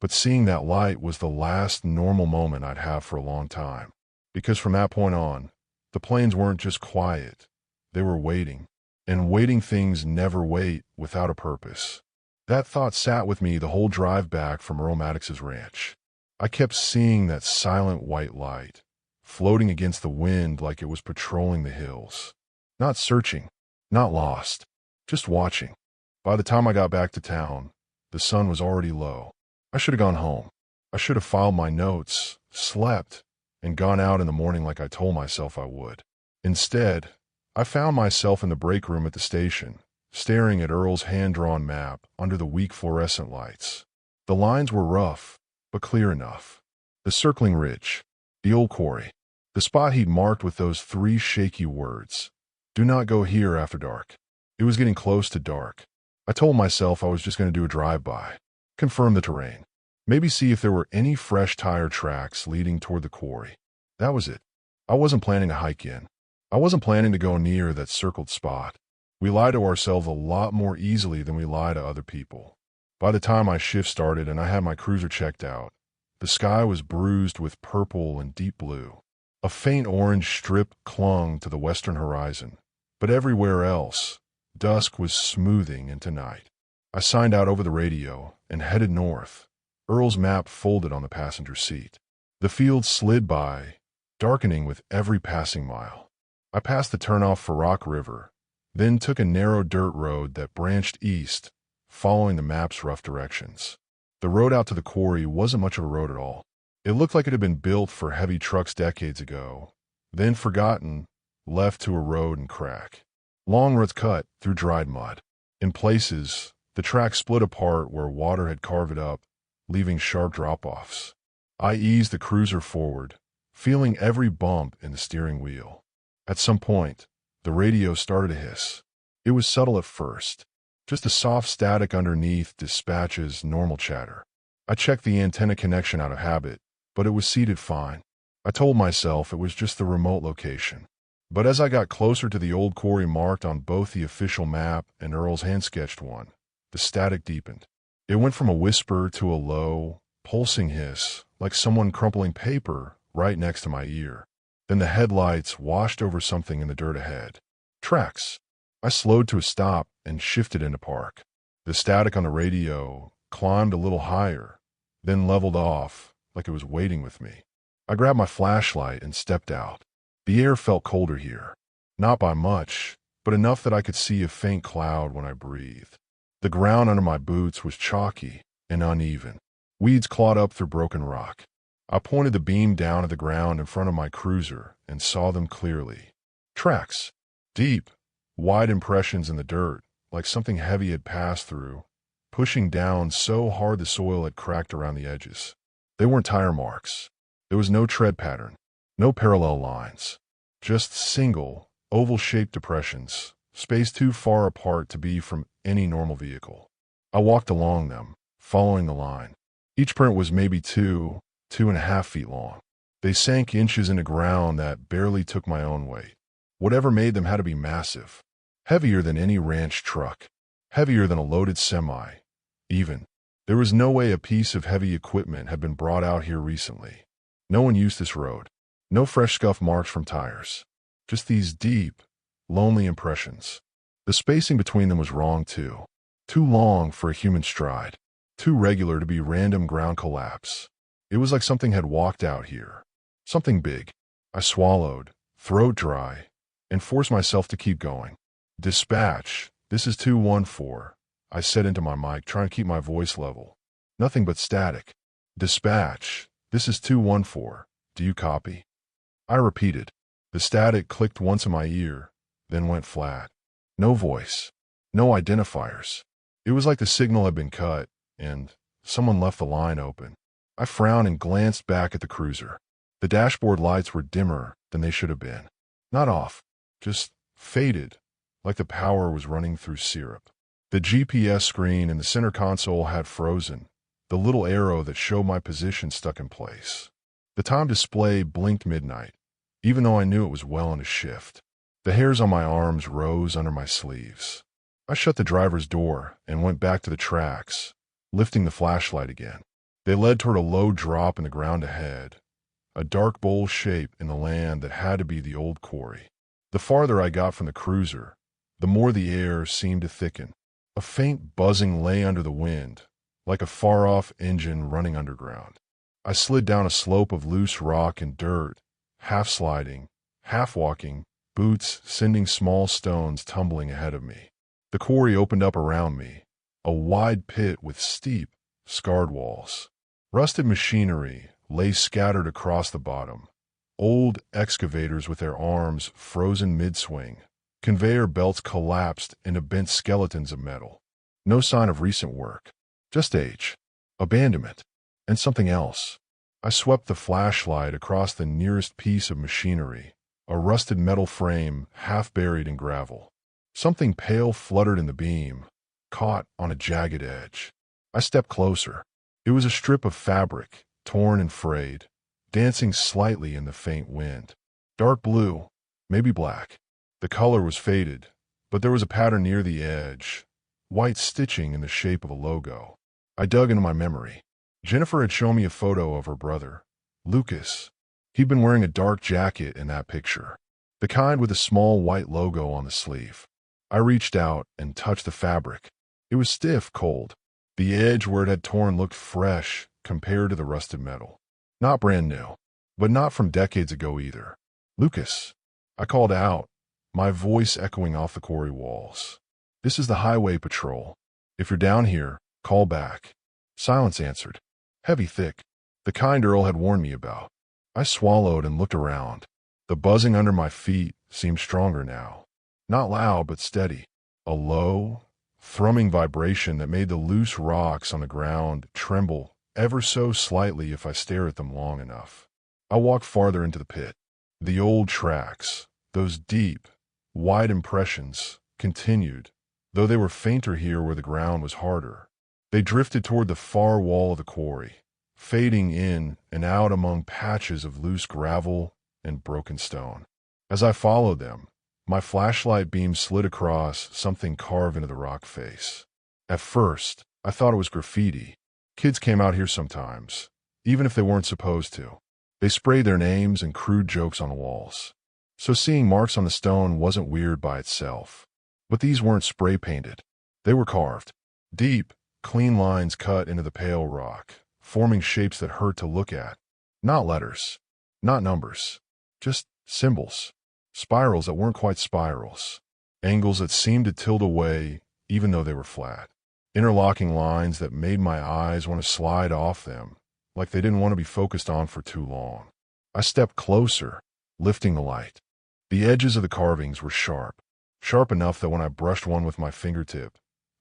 but seeing that light was the last normal moment I'd have for a long time. Because from that point on, the plains weren't just quiet, they were waiting. and waiting things never wait without a purpose. That thought sat with me the whole drive back from Earl Maddox's ranch. I kept seeing that silent white light, floating against the wind like it was patrolling the hills. Not searching, not lost, just watching. By the time I got back to town, the sun was already low. I should have gone home. I should have filed my notes, slept, and gone out in the morning like I told myself I would. Instead, I found myself in the break room at the station, staring at Earl's hand-drawn map under the weak fluorescent lights. The lines were rough, but clear enough. The circling ridge, the old quarry, the spot he'd marked with those 3 shaky words. Do not go here after dark. It was getting close to dark. I told myself I was just going to do a drive-by, confirm the terrain, maybe see if there were any fresh tire tracks leading toward the quarry. That was it. I wasn't planning to hike in. I wasn't planning to go near that circled spot. We lie to ourselves a lot more easily than we lie to other people. By the time my shift started and I had my cruiser checked out, the sky was bruised with purple and deep blue. A faint orange strip clung to the western horizon, but everywhere else, dusk was smoothing into night. I signed out over the radio and headed north, Earl's map folded on the passenger seat. The fields slid by, darkening with every passing mile. I passed the turnoff for Rock River, then took a narrow dirt road that branched east, following the map's rough directions. The road out to the quarry wasn't much of a road at all. It looked like it had been built for heavy trucks decades ago, then forgotten, left to erode and crack. Long ruts cut through dried mud. In places, the track split apart where water had carved it up, leaving sharp drop-offs. I eased the cruiser forward, feeling every bump in the steering wheel. At some point, the radio started to hiss. It was subtle at first, just a soft static underneath dispatch's normal chatter. I checked the antenna connection out of habit, but it was seated fine. I told myself it was just the remote location. But as I got closer to the old quarry marked on both the official map and Earl's hand-sketched one, the static deepened. It went from a whisper to a low, pulsing hiss, like someone crumpling paper right next to my ear. Then the headlights washed over something in the dirt ahead. Tracks. I slowed to a stop and shifted into park. The static on the radio climbed a little higher, then leveled off like it was waiting with me. I grabbed my flashlight and stepped out. The air felt colder here. Not by much, but enough that I could see a faint cloud when I breathed. The ground under my boots was chalky and uneven. Weeds clawed up through broken rock. I pointed the beam down at the ground in front of my cruiser and saw them clearly. Tracks. Deep, wide impressions in the dirt, like something heavy had passed through, pushing down so hard the soil had cracked around the edges. They weren't tire marks. There was no tread pattern, no parallel lines, just single, oval-shaped depressions, spaced too far apart to be from any normal vehicle. I walked along them, following the line. Each print was maybe 2.5 feet long. They sank inches into ground that barely took my own weight. Whatever made them had to be massive, heavier than any ranch truck, heavier than a loaded semi, even. There was no way a piece of heavy equipment had been brought out here recently. No one used this road. No fresh scuff marks from tires. Just these deep, lonely impressions. The spacing between them was wrong too. Too long for a human stride. Too regular to be random ground collapse. It was like something had walked out here. Something big. I swallowed, throat dry, and forced myself to keep going. Dispatch, this is 214. I said into my mic, trying to keep my voice level. Nothing but static. Dispatch, this is 214. Do you copy? I repeated. The static clicked once in my ear, then went flat. No voice. No identifiers. It was like the signal had been cut, and someone left the line open. I frowned and glanced back at the cruiser. The dashboard lights were dimmer than they should have been. Not off, just faded, like the power was running through syrup. The GPS screen in the center console had frozen, the little arrow that showed my position stuck in place. The time display blinked midnight, even though I knew it was well into shift. The hairs on my arms rose under my sleeves. I shut the driver's door and went back to the tracks, lifting the flashlight again. They led toward a low drop in the ground ahead, a dark bowl shape in the land that had to be the old quarry. The farther I got from the cruiser, the more the air seemed to thicken. A faint buzzing lay under the wind, like a far-off engine running underground. I slid down a slope of loose rock and dirt, half sliding, half walking, boots sending small stones tumbling ahead of me. The quarry opened up around me, a wide pit with steep, scarred walls. Rusted machinery lay scattered across the bottom. Old excavators with their arms frozen mid-swing. Conveyor belts collapsed into bent skeletons of metal. No sign of recent work. Just age, abandonment, and something else. I swept the flashlight across the nearest piece of machinery, a rusted metal frame half buried in gravel. Something pale fluttered in the beam, caught on a jagged edge. I stepped closer. It was a strip of fabric, torn and frayed, dancing slightly in the faint wind. Dark blue, maybe black. The color was faded, but there was a pattern near the edge, white stitching in the shape of a logo. I dug into my memory. Jennifer had shown me a photo of her brother, Lucas. He'd been wearing a dark jacket in that picture, the kind with a small white logo on the sleeve. I reached out and touched the fabric. It was stiff, cold. The edge where it had torn looked fresh compared to the rusted metal. Not brand new, but not from decades ago either. Lucas, I called out, my voice echoing off the quarry walls. This is the highway patrol. If you're down here, call back. Silence answered. Heavy, thick. The kind Earl had warned me about. I swallowed and looked around. The buzzing under my feet seemed stronger now. Not loud, but steady. A low, thrumming vibration that made the loose rocks on the ground tremble ever so slightly if I stare at them long enough. I walked farther into the pit. The old tracks, those deep, wide impressions, continued, though they were fainter here where the ground was harder. They drifted toward the far wall of the quarry, fading in and out among patches of loose gravel and broken stone. As I followed them, my flashlight beam slid across something carved into the rock face. At first, I thought it was graffiti. Kids came out here sometimes, even if they weren't supposed to. They sprayed their names and crude jokes on the walls. So seeing marks on the stone wasn't weird by itself. But these weren't spray-painted. They were carved. Deep, clean lines cut into the pale rock, forming shapes that hurt to look at. Not letters, not numbers, just symbols. Spirals that weren't quite spirals. Angles that seemed to tilt away even though they were flat. Interlocking lines that made my eyes want to slide off them, like they didn't want to be focused on for too long. I stepped closer, lifting the light. The edges of the carvings were sharp, sharp enough that when I brushed one with my fingertip,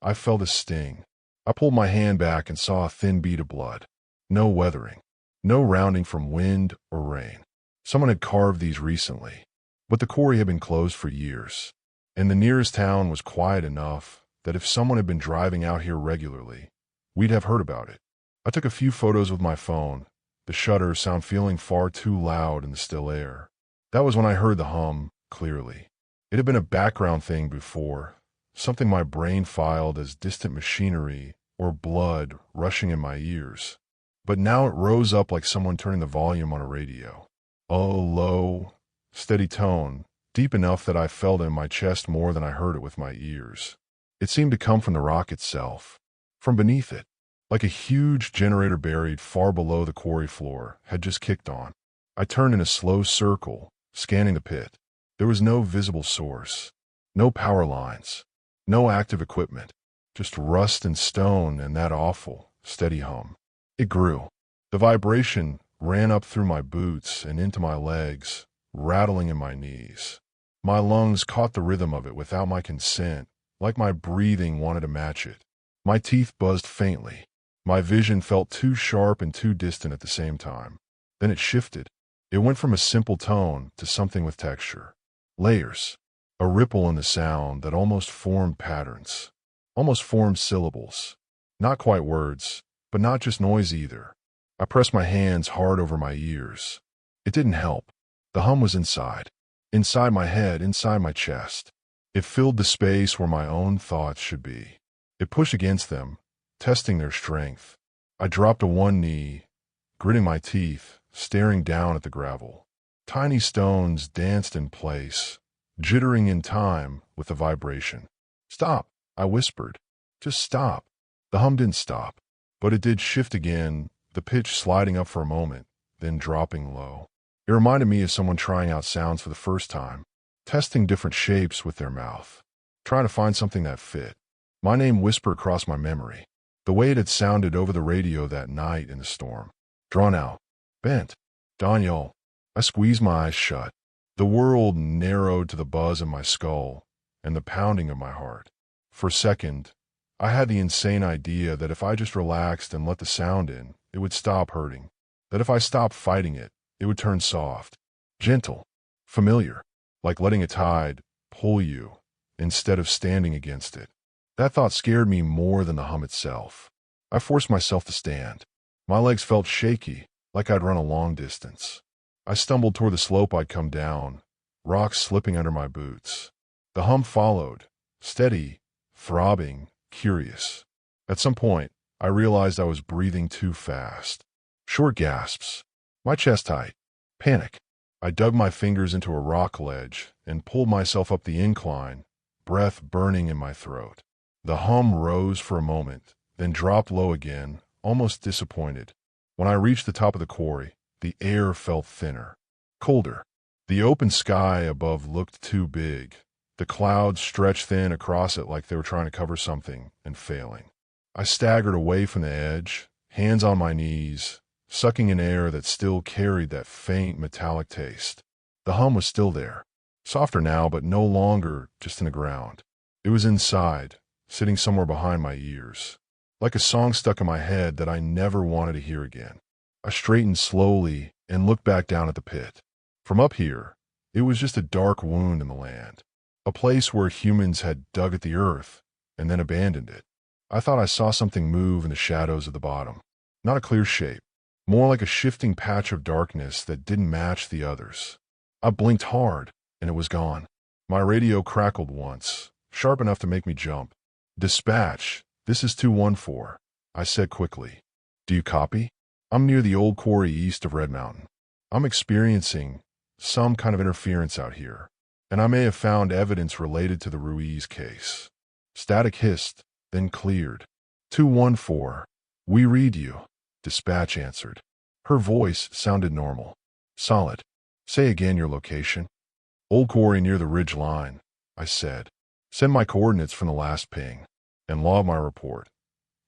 I felt a sting. I pulled my hand back and saw a thin bead of blood. No weathering, no rounding from wind or rain. Someone had carved these recently, but the quarry had been closed for years, and the nearest town was quiet enough that if someone had been driving out here regularly, we'd have heard about it. I took a few photos with my phone, the shutter sound feeling far too loud in the still air. That was when I heard the hum clearly. It had been a background thing before, something my brain filed as distant machinery or blood rushing in my ears. But now it rose up like someone turning the volume on a radio. A low, steady tone, deep enough that I felt it in my chest more than I heard it with my ears. It seemed to come from the rock itself, from beneath it, like a huge generator buried far below the quarry floor had just kicked on. I turned in a slow circle, scanning the pit. There was no visible source, no power lines, no active equipment, just rust and stone and that awful, steady hum. It grew. The vibration ran up through my boots and into my legs, rattling in my knees. My lungs caught the rhythm of it without my consent, like my breathing wanted to match it. My teeth buzzed faintly. My vision felt too sharp and too distant at the same time. Then it shifted. It went from a simple tone to something with texture. Layers. A ripple in the sound that almost formed patterns. Almost formed syllables. Not quite words, but not just noise either. I pressed my hands hard over my ears. It didn't help. The hum was inside. Inside my head, inside my chest. It filled the space where my own thoughts should be. It pushed against them, testing their strength. I dropped to one knee, gritting my teeth, staring down at the gravel. Tiny stones danced in place, jittering in time with the vibration. "Stop," I whispered. "Just stop." The hum didn't stop, but it did shift again, the pitch sliding up for a moment, then dropping low. It reminded me of someone trying out sounds for the first time, testing different shapes with their mouth, trying to find something that fit. My name whispered across my memory, the way it had sounded over the radio that night in the storm. Drawn out, bent. Daniel. I squeezed my eyes shut. The world narrowed to the buzz in my skull and the pounding of my heart. For a second, I had the insane idea that if I just relaxed and let the sound in, it would stop hurting. That if I stopped fighting it, it would turn soft, gentle, familiar, like letting a tide pull you instead of standing against it. That thought scared me more than the hum itself. I forced myself to stand. My legs felt shaky, like I'd run a long distance. I stumbled toward the slope I'd come down, rocks slipping under my boots. The hum followed, steady, throbbing, curious. At some point, I realized I was breathing too fast. Short gasps, my chest tight, panic. I dug my fingers into a rock ledge and pulled myself up the incline, breath burning in my throat. The hum rose for a moment, then dropped low again, almost disappointed. When I reached the top of the quarry, the air felt thinner, colder. The open sky above looked too big. The clouds stretched thin across it like they were trying to cover something and failing. I staggered away from the edge, hands on my knees, sucking in air that still carried that faint metallic taste. The hum was still there, softer now but no longer just in the ground. It was inside, sitting somewhere behind my ears, like a song stuck in my head that I never wanted to hear again. I straightened slowly and looked back down at the pit. From up here, it was just a dark wound in the land, a place where humans had dug at the earth and then abandoned it. I thought I saw something move in the shadows at the bottom, not a clear shape, more like a shifting patch of darkness that didn't match the others. I blinked hard, and it was gone. My radio crackled once, sharp enough to make me jump. "Dispatch, this is 214, I said quickly. "Do you copy? I'm near the old quarry east of Red Mountain. I'm experiencing some kind of interference out here, and I may have found evidence related to the Ruiz case." Static hissed, then cleared. 214, we read you, Dispatch answered. Her voice sounded normal, solid. "Say again your location." "Old quarry near the ridge line," I said. "Send my coordinates from the last ping, and log my report.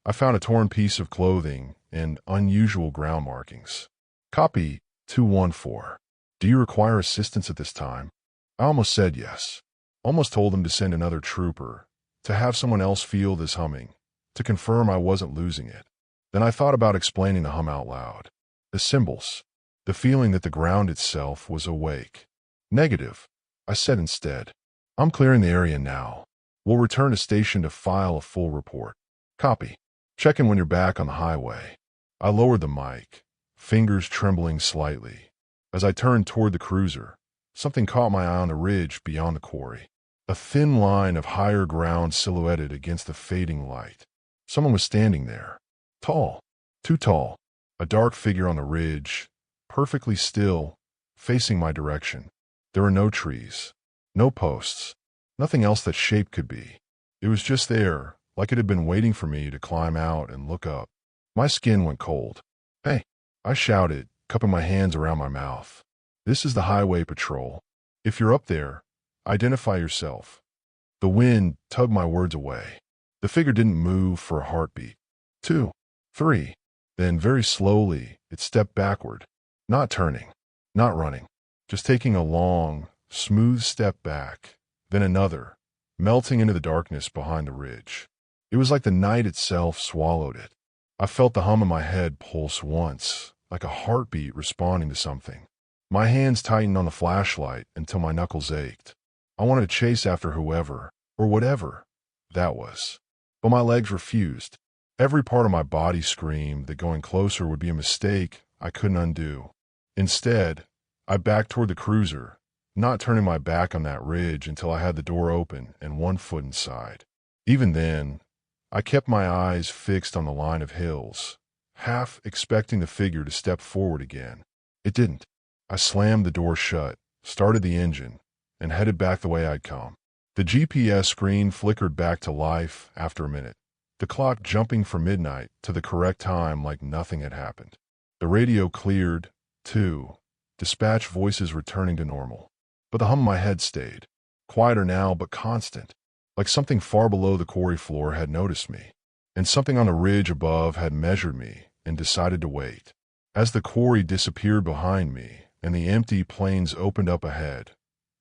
I found a torn piece of clothing and unusual ground markings." "Copy, 214. Do you require assistance at this time?" I almost said yes. Almost told them to send another trooper, to have someone else feel this humming, to confirm I wasn't losing it. Then I thought about explaining the hum out loud. The symbols, the feeling that the ground itself was awake. "Negative," I said instead. "I'm clearing the area now. We'll return to station to file a full report." "Copy. Check in when you're back on the highway." I lowered the mic, fingers trembling slightly. As I turned toward the cruiser, something caught my eye on the ridge beyond the quarry. A thin line of higher ground silhouetted against the fading light. Someone was standing there. Tall, too tall, a dark figure on the ridge, perfectly still, facing my direction. There were no trees, no posts, nothing else that shape could be. It was just there, like it had been waiting for me to climb out and look up. My skin went cold. "Hey," I shouted, cupping my hands around my mouth. "This is the highway patrol. If you're up there, identify yourself." The wind tugged my words away. The figure didn't move for a heartbeat. 2, 3. Then very slowly, it stepped backward, not turning, not running, just taking a long, smooth step back, then another, melting into the darkness behind the ridge. It was like the night itself swallowed it. I felt the hum in my head pulse once, like a heartbeat responding to something. My hands tightened on the flashlight until my knuckles ached. I wanted to chase after whoever, or whatever that was. But my legs refused. Every part of my body screamed that going closer would be a mistake I couldn't undo. Instead, I backed toward the cruiser, not turning my back on that ridge until I had the door open and one foot inside. Even then, I kept my eyes fixed on the line of hills, half expecting the figure to step forward again. It didn't. I slammed the door shut, started the engine, and headed back the way I'd come. The GPS screen flickered back to life after a minute, the clock jumping from midnight to the correct time like nothing had happened. The radio cleared, too, dispatch voices returning to normal. But the hum in my head stayed, quieter now but constant, like something far below the quarry floor had noticed me, and something on the ridge above had measured me and decided to wait. As the quarry disappeared behind me and the empty plains opened up ahead,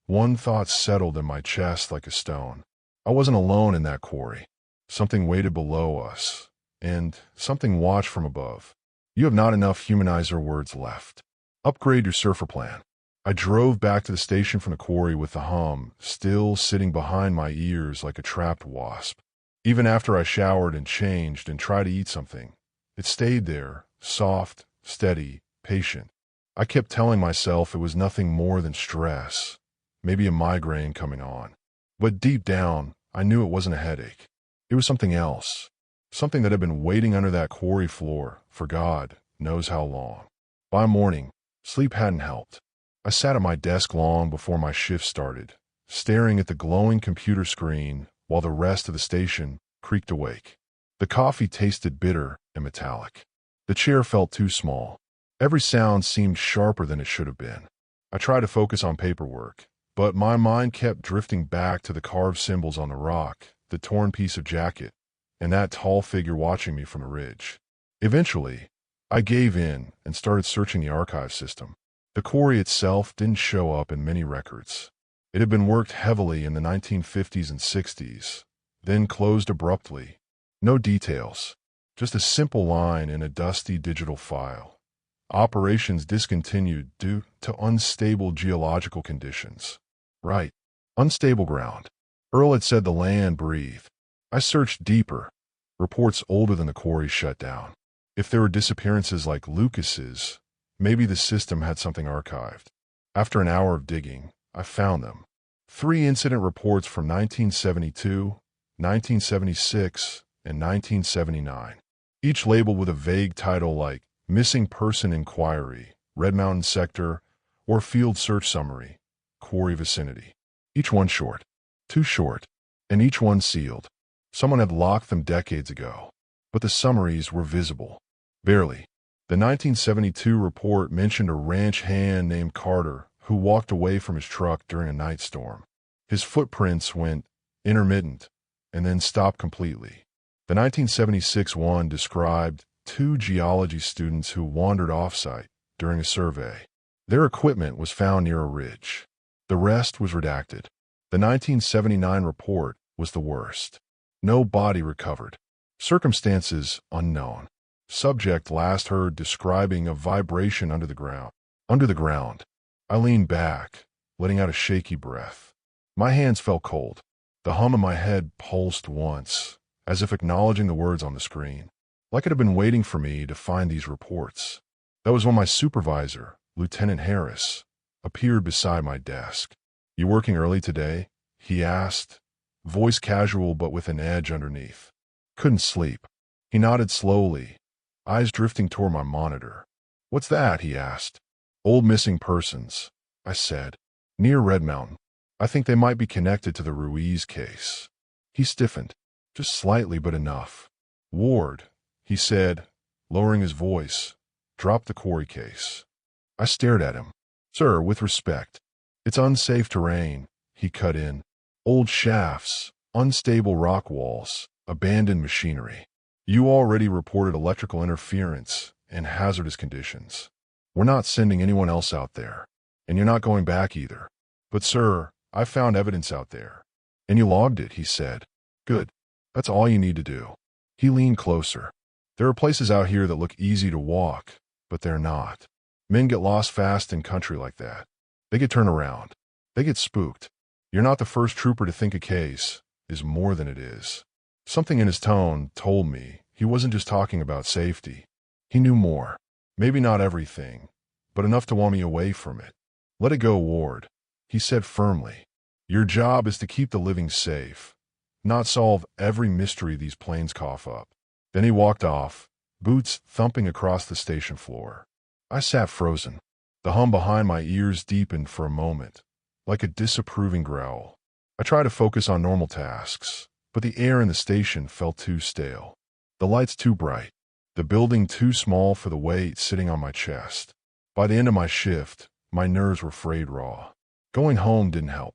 one thought settled in my chest like a stone. I wasn't alone in that quarry. Something waited below us, and something watched from above. You have not enough humanizer words left. Upgrade your surfer plan. I drove back to the station from the quarry with the hum still sitting behind my ears like a trapped wasp. Even after I showered and changed and tried to eat something, it stayed there, soft, steady, patient. I kept telling myself it was nothing more than stress, maybe a migraine coming on. But deep down, I knew it wasn't a headache. It was something else, something that had been waiting under that quarry floor for God knows how long. By morning, sleep hadn't helped. I sat at my desk long before my shift started, staring at the glowing computer screen while the rest of the station creaked awake. The coffee tasted bitter and metallic. The chair felt too small. Every sound seemed sharper than it should have been. I tried to focus on paperwork, but my mind kept drifting back to the carved symbols on the rock, the torn piece of jacket, and that tall figure watching me from the ridge. Eventually, I gave in and started searching the archive system. The quarry itself didn't show up in many records. It had been worked heavily in the 1950s and 60s, then closed abruptly. No details, just a simple line in a dusty digital file. Operations discontinued due to unstable geological conditions. Right. Unstable ground. Earl had said the land breathed. I searched deeper. Reports older than the quarry shut down. If there were disappearances like Lucas's, maybe the system had something archived. After an hour of digging, I found them. 3 incident reports from 1972, 1976, and 1979. Each labeled with a vague title like Missing Person Inquiry, Red Mountain Sector, or Field Search Summary, Quarry Vicinity. Each one short. Too short. And each one sealed. Someone had locked them decades ago. But the summaries were visible. Barely. The 1972 report mentioned a ranch hand named Carter who walked away from his truck during a night storm. His footprints went intermittent and then stopped completely. The 1976 one described 2 geology students who wandered off-site during a survey. Their equipment was found near a ridge. The rest was redacted. The 1979 report was the worst. No body recovered. Circumstances unknown. Subject last heard describing a vibration under the ground. Under the ground. I leaned back, letting out a shaky breath. My hands felt cold. The hum in my head pulsed once, as if acknowledging the words on the screen. Like it had been waiting for me to find these reports. That was when my supervisor, Lieutenant Harris, appeared beside my desk. "You working early today?" he asked, voice casual but with an edge underneath. Couldn't sleep. He nodded slowly, eyes drifting toward my monitor. "What's that?" he asked. "Old missing persons," I said. "Near Red Mountain. I think they might be connected to the Ruiz case." He stiffened, just slightly but enough. "Ward," he said, lowering his voice, "drop the quarry case." I stared at him. "Sir, with respect. It's unsafe terrain," he cut in. "Old shafts, unstable rock walls, abandoned machinery. You already reported electrical interference and hazardous conditions. We're not sending anyone else out there, and you're not going back either. But sir, I found evidence out there." "And you logged it," he said. "Good. That's all you need to do." He leaned closer. "There are places out here that look easy to walk, but they're not. Men get lost fast in country like that. They get turned around. They get spooked. You're not the first trooper to think a case is more than it is." Something in his tone told me he wasn't just talking about safety. He knew more. Maybe not everything, but enough to want me away from it. "Let it go, Ward," he said firmly. "Your job is to keep the living safe, not solve every mystery these planes cough up." Then he walked off, boots thumping across the station floor. I sat frozen. The hum behind my ears deepened for a moment, like a disapproving growl. I tried to focus on normal tasks, but the air in the station felt too stale. The lights too bright. The building too small for the weight sitting on my chest. By the end of my shift, my nerves were frayed raw. Going home didn't help.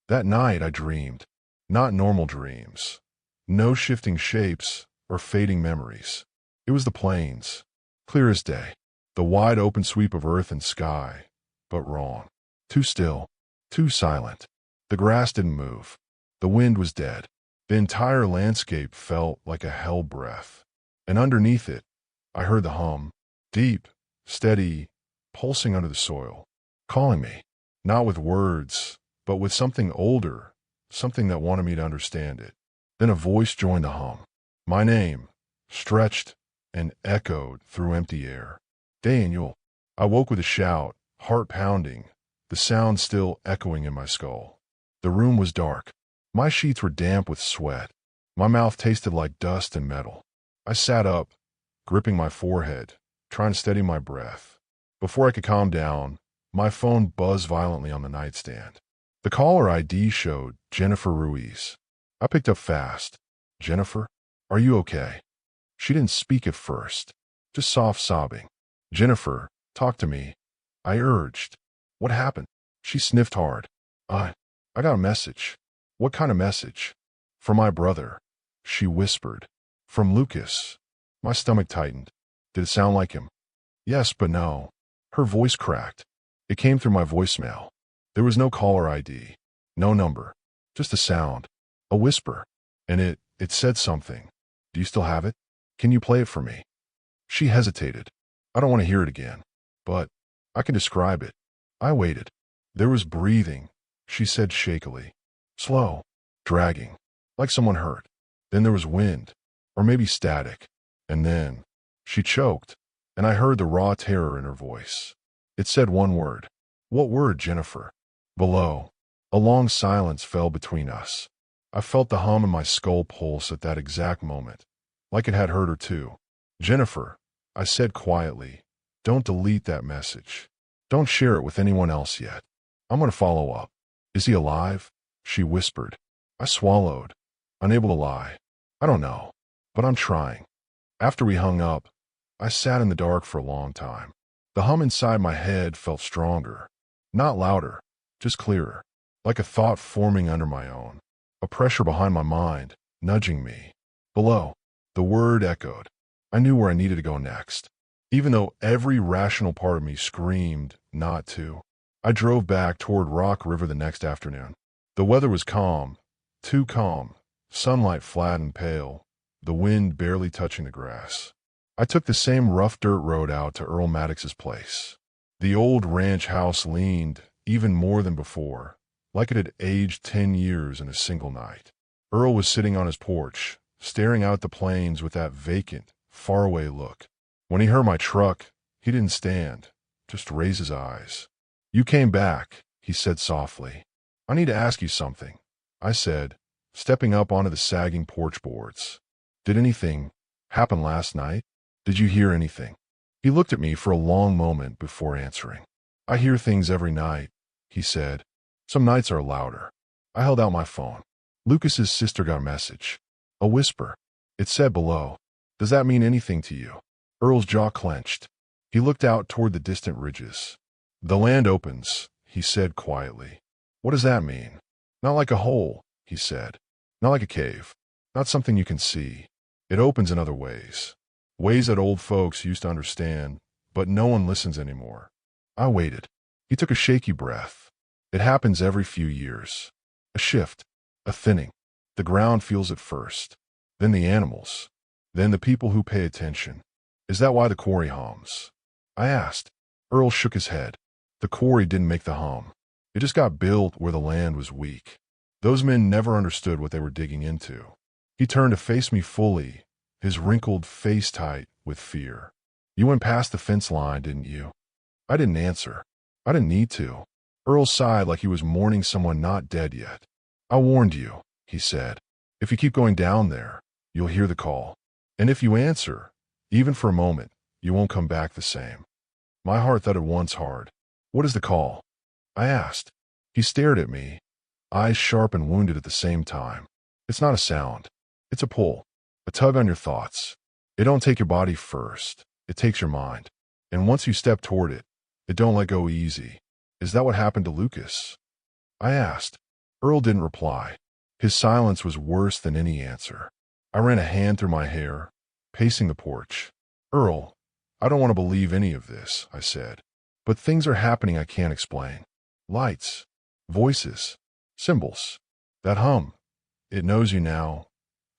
That night I dreamed. Not normal dreams. No shifting shapes or fading memories. It was the plains. Clear as day. The wide open sweep of earth and sky. But wrong. Too still. Too silent. The grass didn't move. The wind was dead. The entire landscape felt like a hell breath. And underneath it, I heard the hum. Deep, steady, pulsing under the soil. Calling me. Not with words, but with something older. Something that wanted me to understand it. Then a voice joined the hum. My name, stretched and echoed through empty air. Daniel. I woke with a shout, heart pounding, the sound still echoing in my skull. The room was dark. My sheets were damp with sweat. My mouth tasted like dust and metal. I sat up, gripping my forehead, trying to steady my breath. Before I could calm down, my phone buzzed violently on the nightstand. The caller ID showed Jennifer Ruiz. I picked up fast. Jennifer, are you okay? She didn't speak at first, just soft sobbing. Jennifer, talk to me. I urged. What happened? She sniffed hard. I got a message. What kind of message? From my brother. She whispered. From Lucas. My stomach tightened. Did it sound like him? Yes, but no. Her voice cracked. It came through my voicemail. There was no caller ID. No number. Just a sound. A whisper. And it said something. Do you still have it? Can you play it for me? She hesitated. I don't want to hear it again. But I can describe it. I waited. There was breathing, she said shakily. Slow. Dragging. Like someone hurt. Then there was wind. Or maybe static. And then she choked, and I heard the raw terror in her voice. It said one word. What word, Jennifer? Below. A long silence fell between us. I felt the hum in my skull pulse at that exact moment, like it had hurt her too. Jennifer, I said quietly, don't delete that message. Don't share it with anyone else yet. I'm going to follow up. Is he alive? She whispered. I swallowed, unable to lie. I don't know, but I'm trying. After we hung up, I sat in the dark for a long time. The hum inside my head felt stronger, not louder, just clearer, like a thought forming under my own, a pressure behind my mind, nudging me. Below, the word echoed. I knew where I needed to go next, even though every rational part of me screamed not to. I drove back toward Rock River the next afternoon. The weather was calm, too calm, sunlight flat and pale, the wind barely touching the grass. I took the same rough dirt road out to Earl Maddox's place. The old ranch house leaned, even more than before, like it had aged 10 years in a single night. Earl was sitting on his porch, staring out at the plains with that vacant, faraway look. When he heard my truck, he didn't stand, just raise his eyes. You came back, he said softly. I need to ask you something, I said, stepping up onto the sagging porch boards. Did anything happen last night? Did you hear anything? He looked at me for a long moment before answering. I hear things every night, he said. Some nights are louder. I held out my phone. Lucas's sister got a message. A whisper. It said below. Does that mean anything to you? Earl's jaw clenched. He looked out toward the distant ridges. The land opens, he said quietly. What does that mean? Not like a hole, he said. Not like a cave. Not something you can see. It opens in other ways. Ways that old folks used to understand, but no one listens anymore. I waited. He took a shaky breath. It happens every few years. A shift. A thinning. The ground feels it first. Then the animals. Then the people who pay attention. Is that why the quarry hums? I asked. Earl shook his head. The quarry didn't make the hum. It just got built where the land was weak. Those men never understood what they were digging into. He turned to face me fully, his wrinkled face tight with fear. You went past the fence line, didn't you? I didn't answer. I didn't need to. Earl sighed like he was mourning someone not dead yet. I warned you, he said. If you keep going down there, you'll hear the call. And if you answer, even for a moment, you won't come back the same. My heart thudded once hard. What is the call? I asked. He stared at me, eyes sharp and wounded at the same time. It's not a sound. It's a pull. A tug on your thoughts. It don't take your body first. It takes your mind. And once you step toward it, it don't let go easy. Is that what happened to Lucas? I asked. Earl didn't reply. His silence was worse than any answer. I ran a hand through my hair, pacing the porch. Earl, I don't want to believe any of this, I said. But things are happening I can't explain. Lights, voices, symbols. That hum. It knows you now,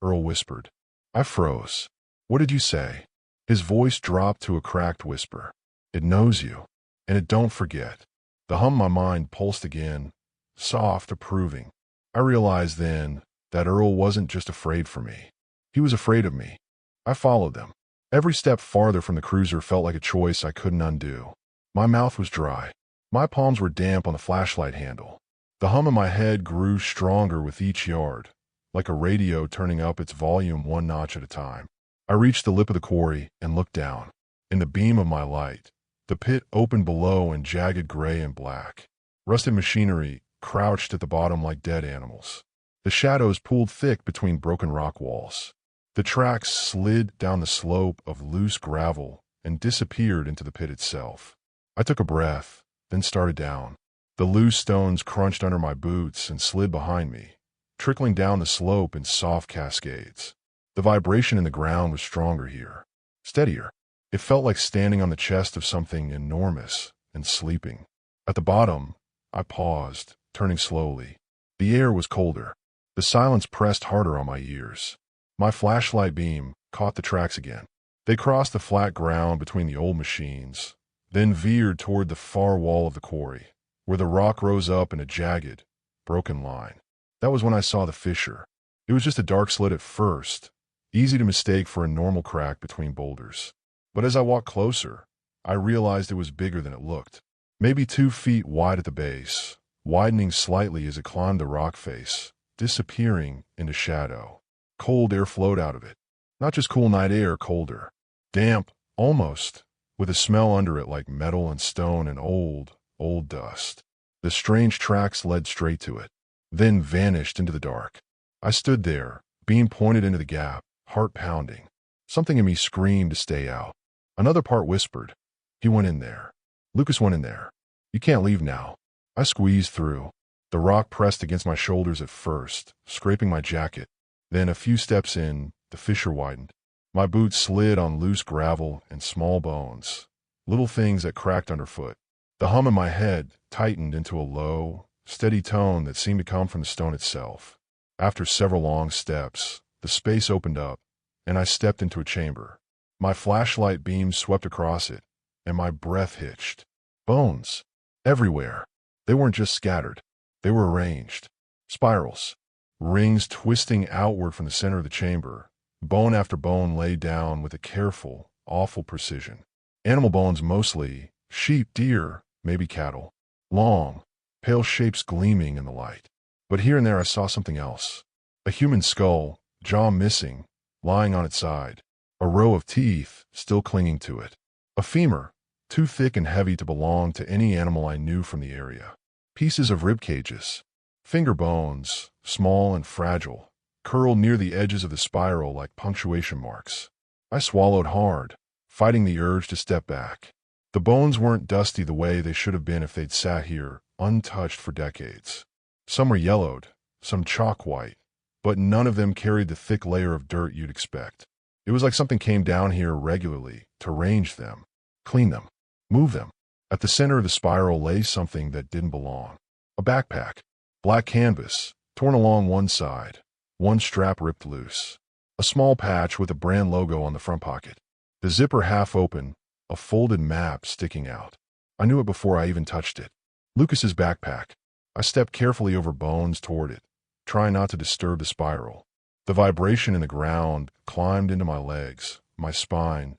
Earl whispered. I froze. What did you say? His voice dropped to a cracked whisper. It knows you, and it don't forget. The hum in my mind pulsed again, soft, approving. I realized then that Earl wasn't just afraid for me. He was afraid of me. I followed them. Every step farther from the cruiser felt like a choice I couldn't undo. My mouth was dry. My palms were damp on the flashlight handle. The hum in my head grew stronger with each yard, like a radio turning up its volume one notch at a time. I reached the lip of the quarry and looked down. In the beam of my light, the pit opened below in jagged gray and black. Rusted machinery crouched at the bottom like dead animals. The shadows pooled thick between broken rock walls. The tracks slid down the slope of loose gravel and disappeared into the pit itself. I took a breath, then started down. The loose stones crunched under my boots and slid behind me, trickling down the slope in soft cascades. The vibration in the ground was stronger here, steadier. It felt like standing on the chest of something enormous and sleeping. At the bottom, I paused, turning slowly. The air was colder. The silence pressed harder on my ears. My flashlight beam caught the tracks again. They crossed the flat ground between the old machines, then veered toward the far wall of the quarry, where the rock rose up in a jagged, broken line. That was when I saw the fissure. It was just a dark slit at first, easy to mistake for a normal crack between boulders. But as I walked closer, I realized it was bigger than it looked. Maybe 2 feet wide at the base, widening slightly as it climbed the rock face, disappearing into shadow. Cold air flowed out of it. Not just cool night air, colder. Damp, almost, with a smell under it like metal and stone and old dust. The strange tracks led straight to it, then vanished into the dark. I stood there, beam pointed into the gap, heart pounding. Something in me screamed to stay out. Another part whispered, he went in there. Lucas went in there. You can't leave now. I squeezed through. The rock pressed against my shoulders at first, scraping my jacket. Then a few steps in, the fissure widened. My boots slid on loose gravel and small bones, little things that cracked underfoot. The hum in my head tightened into a low, steady tone that seemed to come from the stone itself. After several long steps, the space opened up, and I stepped into a chamber. My flashlight beam swept across it, and my breath hitched. Bones. Everywhere. They weren't just scattered. They were arranged. Spirals. Rings twisting outward from the center of the chamber. Bone after bone laid down with a careful, awful precision. Animal bones mostly. Sheep, deer, maybe cattle. Long, pale shapes gleaming in the light. But here and there I saw something else. A human skull, jaw missing, lying on its side. A row of teeth still clinging to it. A femur, too thick and heavy to belong to any animal I knew from the area. Pieces of rib cages. Finger bones, small and fragile, curled near the edges of the spiral like punctuation marks. I swallowed hard, fighting the urge to step back. The bones weren't dusty the way they should have been if they'd sat here, untouched for decades. Some were yellowed, some chalk white, but none of them carried the thick layer of dirt you'd expect. It was like something came down here regularly to range them, clean them, move them. At the center of the spiral lay something that didn't belong. A backpack, black canvas, torn along one side, one strap ripped loose. A small patch with a brand logo on the front pocket. The zipper half open, a folded map sticking out. I knew it before I even touched it. Lucas's backpack. I stepped carefully over bones toward it, trying not to disturb the spiral. The vibration in the ground climbed into my legs, my spine,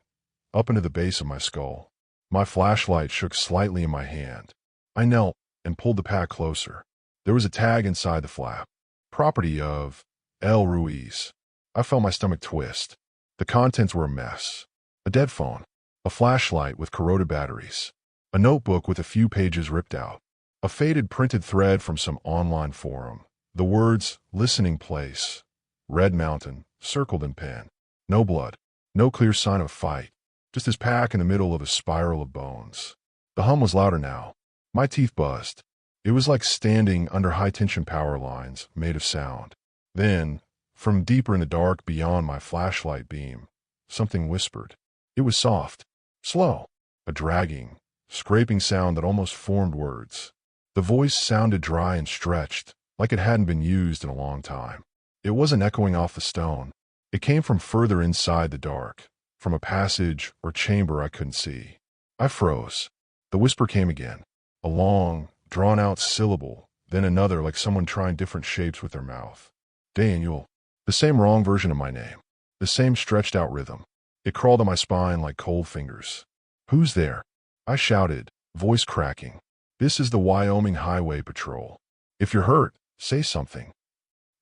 up into the base of my skull. My flashlight shook slightly in my hand. I knelt and pulled the pack closer. There was a tag inside the flap. Property of El Ruiz. I felt my stomach twist. The contents were a mess. A dead phone. A flashlight with corroded batteries. A notebook with a few pages ripped out. A faded printed thread from some online forum. The words, listening place, Red Mountain, circled in pen. No blood. No clear sign of fight. Just his pack in the middle of a spiral of bones. The hum was louder now. My teeth buzzed. It was like standing under high-tension power lines made of sound. Then, from deeper in the dark beyond my flashlight beam, something whispered. It was soft, slow, a dragging, scraping sound that almost formed words. The voice sounded dry and stretched, like it hadn't been used in a long time. It wasn't echoing off the stone. It came from further inside the dark, from a passage or chamber I couldn't see. I froze. The whisper came again, a long, drawn-out syllable, then another like someone trying different shapes with their mouth. Daniel. The same wrong version of my name. The same stretched-out rhythm. It crawled on my spine like cold fingers. Who's there? I shouted, voice cracking. This is the Wyoming Highway Patrol. If you're hurt, say something.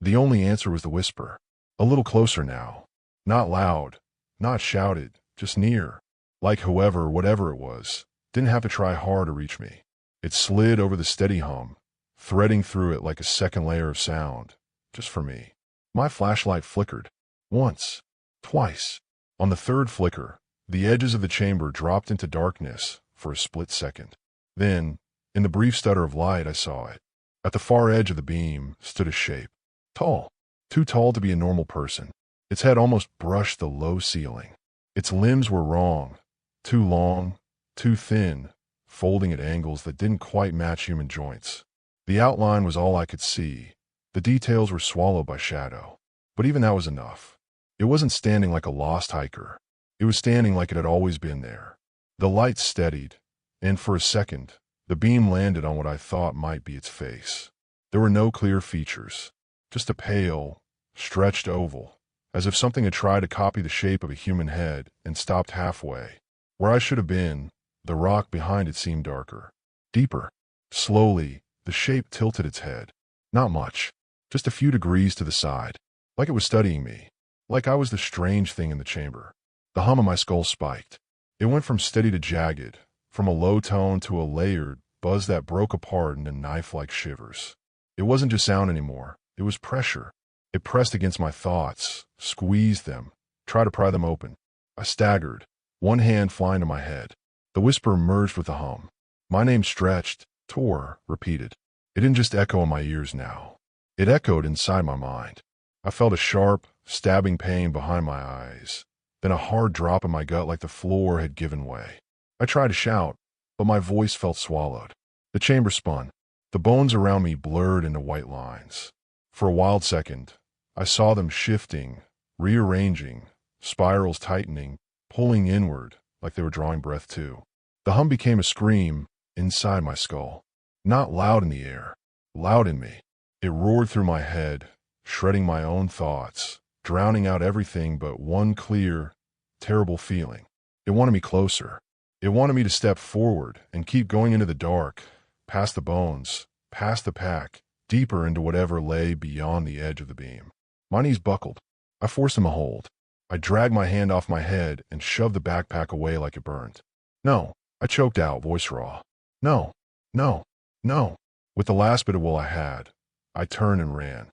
The only answer was the whisper. A little closer now. Not loud, not shouted, just near. Like whoever, whatever it was, didn't have to try hard to reach me. It slid over the steady hum, threading through it like a second layer of sound, just for me. My flashlight flickered. Once. Twice. On the third flicker, the edges of the chamber dropped into darkness for a split second. Then, in the brief stutter of light, I saw it. At the far edge of the beam stood a shape. Tall. Too tall to be a normal person. Its head almost brushed the low ceiling. Its limbs were wrong. Too long, too thin, folding at angles that didn't quite match human joints. The outline was all I could see. The details were swallowed by shadow. But even that was enough. It wasn't standing like a lost hiker. It was standing like it had always been there. The light steadied, and for a second, the beam landed on what I thought might be its face. There were no clear features, just a pale, stretched oval, as if something had tried to copy the shape of a human head and stopped halfway. Where I should have been, the rock behind it seemed darker, deeper. Slowly, the shape tilted its head. Not much, just a few degrees to the side, like it was studying me, like I was the strange thing in the chamber. The hum of my skull spiked. It went from steady to jagged, from a low tone to a layered buzz that broke apart into knife-like shivers. It wasn't just sound anymore. It was pressure. It pressed against my thoughts, squeezed them, tried to pry them open. I staggered, one hand flying to my head. The whisper merged with the hum. My name stretched, tore, repeated. It didn't just echo in my ears now. It echoed inside my mind. I felt a sharp, stabbing pain behind my eyes, then a hard drop in my gut like the floor had given way. I tried to shout, but my voice felt swallowed. The chamber spun. The bones around me blurred into white lines. For a wild second, I saw them shifting, rearranging, spirals tightening, pulling inward like they were drawing breath too. The hum became a scream inside my skull. Not loud in the air, loud in me. It roared through my head, shredding my own thoughts, drowning out everything but one clear, terrible feeling. It wanted me closer. It wanted me to step forward and keep going into the dark, past the bones, past the pack, deeper into whatever lay beyond the edge of the beam. My knees buckled. I forced them a hold. I dragged my hand off my head and shoved the backpack away like it burned. No, I choked out, voice raw. No, no, no. With the last bit of will I had, I turned and ran.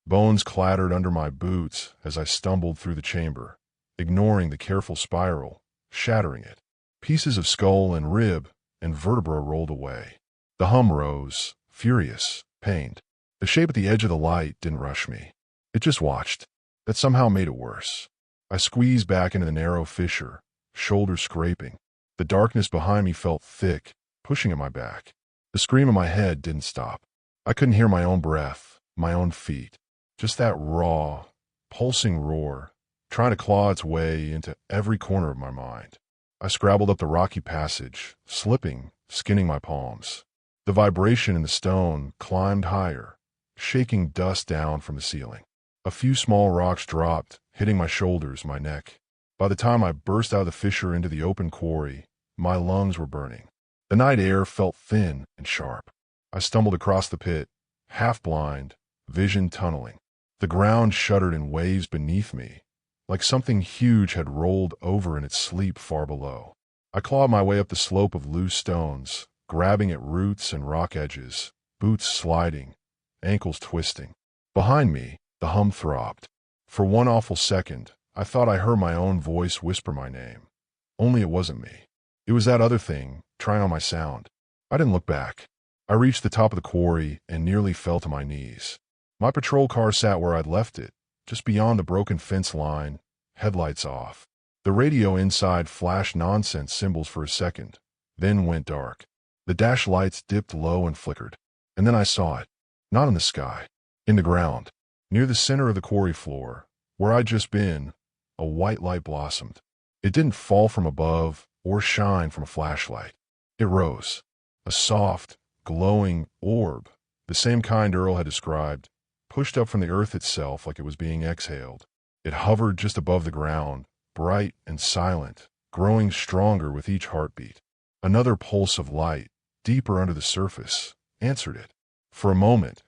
Bones clattered under my boots as I stumbled through the chamber, ignoring the careful spiral, shattering it. Pieces of skull and rib and vertebra rolled away. The hum rose, furious, pained. The shape at the edge of the light didn't rush me. It just watched. That somehow made it worse. I squeezed back into the narrow fissure, shoulders scraping. The darkness behind me felt thick, pushing at my back. The scream in my head didn't stop. I couldn't hear my own breath, my own feet. Just that raw, pulsing roar, trying to claw its way into every corner of my mind. I scrabbled up the rocky passage, slipping, skinning my palms. The vibration in the stone climbed higher, shaking dust down from the ceiling. A few small rocks dropped, hitting my shoulders, my neck. By the time I burst out of the fissure into the open quarry, my lungs were burning. The night air felt thin and sharp. I stumbled across the pit, half blind, vision tunneling. The ground shuddered in waves beneath me, like something huge had rolled over in its sleep far below. I clawed my way up the slope of loose stones, grabbing at roots and rock edges, boots sliding, ankles twisting. Behind me, the hum throbbed. For one awful second, I thought I heard my own voice whisper my name. Only it wasn't me. It was that other thing, trying on my sound. I didn't look back. I reached the top of the quarry and nearly fell to my knees. My patrol car sat where I'd left it, just beyond the broken fence line, headlights off. The radio inside flashed nonsense symbols for a second, then went dark. The dash lights dipped low and flickered. And then I saw it. Not in the sky. In the ground. Near the center of the quarry floor, where I'd just been, a white light blossomed. It didn't fall from above or shine from a flashlight. It rose. A soft, glowing orb, the same kind Earl had described, pushed up from the earth itself like it was being exhaled. It hovered just above the ground, bright and silent, growing stronger with each heartbeat. Another pulse of light, deeper under the surface, answered it. For a moment,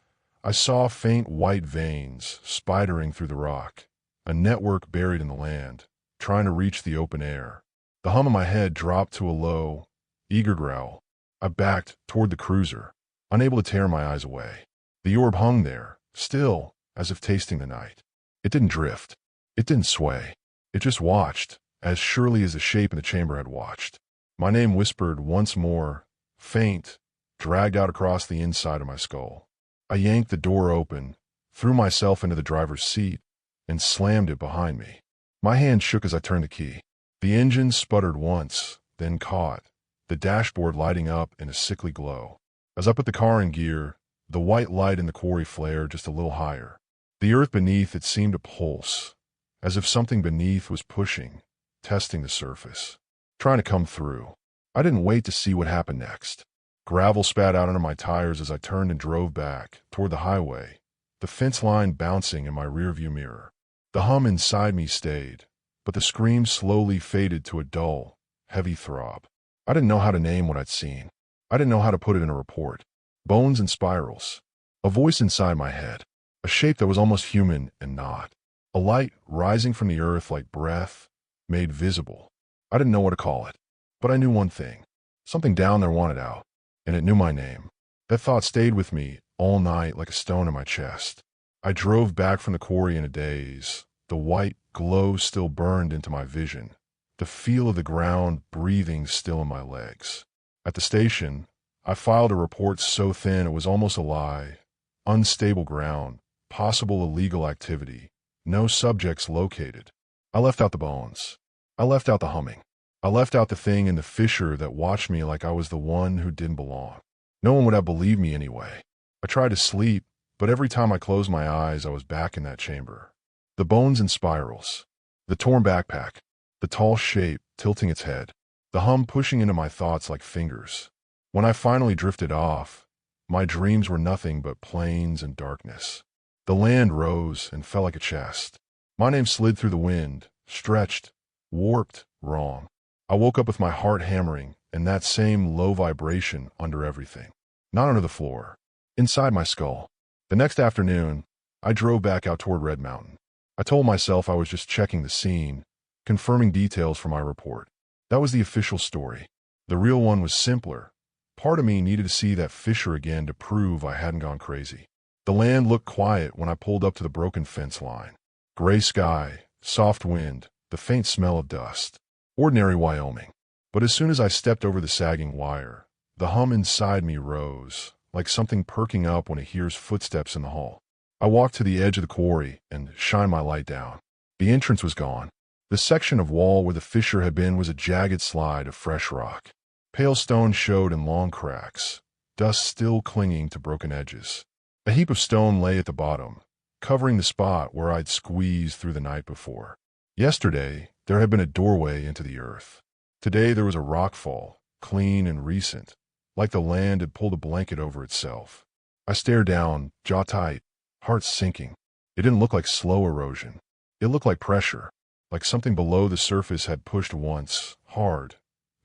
I saw faint white veins spidering through the rock, a network buried in the land, trying to reach the open air. The hum in my head dropped to a low, eager growl. I backed toward the cruiser, unable to tear my eyes away. The orb hung there, still, as if tasting the night. It didn't drift. It didn't sway. It just watched, as surely as the shape in the chamber had watched. My name whispered once more, faint, dragged out across the inside of my skull. I yanked the door open, threw myself into the driver's seat, and slammed it behind me. My hand shook as I turned the key. The engine sputtered once, then caught, the dashboard lighting up in a sickly glow. As I put the car in gear, the white light in the quarry flared just a little higher. The earth beneath it seemed to pulse, as if something beneath was pushing, testing the surface, trying to come through. I didn't wait to see what happened next. Gravel spat out under my tires as I turned and drove back toward the highway, the fence line bouncing in my rearview mirror. The hum inside me stayed, but the scream slowly faded to a dull, heavy throb. I didn't know how to name what I'd seen. I didn't know how to put it in a report. Bones and spirals. A voice inside my head. A shape that was almost human and not. A light rising from the earth like breath, made visible. I didn't know what to call it, but I knew one thing. Something down there wanted out, and it knew my name. That thought stayed with me all night like a stone in my chest. I drove back from the quarry in a daze. The white glow still burned into my vision. The feel of the ground breathing still in my legs. At the station, I filed a report so thin it was almost a lie. Unstable ground, possible illegal activity, no subjects located. I left out the bones. I left out the humming. I left out the thing in the fissure that watched me like I was the one who didn't belong. No one would have believed me anyway. I tried to sleep, but every time I closed my eyes, I was back in that chamber. The bones and spirals. The torn backpack. The tall shape tilting its head. The hum pushing into my thoughts like fingers. When I finally drifted off, my dreams were nothing but plains and darkness. The land rose and fell like a chest. My name slid through the wind, stretched, warped, wrong. I woke up with my heart hammering and that same low vibration under everything. Not under the floor. Inside my skull. The next afternoon, I drove back out toward Red Mountain. I told myself I was just checking the scene, confirming details for my report. That was the official story. The real one was simpler. Part of me needed to see that fissure again to prove I hadn't gone crazy. The land looked quiet when I pulled up to the broken fence line. Gray sky, soft wind, the faint smell of dust. Ordinary Wyoming. But as soon as I stepped over the sagging wire, the hum inside me rose, like something perking up when it hears footsteps in the hall. I walked to the edge of the quarry and shined my light down. The entrance was gone. The section of wall where the fissure had been was a jagged slide of fresh rock. Pale stone showed in long cracks, dust still clinging to broken edges. A heap of stone lay at the bottom, covering the spot where I'd squeezed through the night before. Yesterday, there had been a doorway into the earth. Today there was a rockfall, clean and recent, like the land had pulled a blanket over itself. I stared down, jaw tight, heart sinking. It didn't look like slow erosion. It looked like pressure, like something below the surface had pushed once, hard,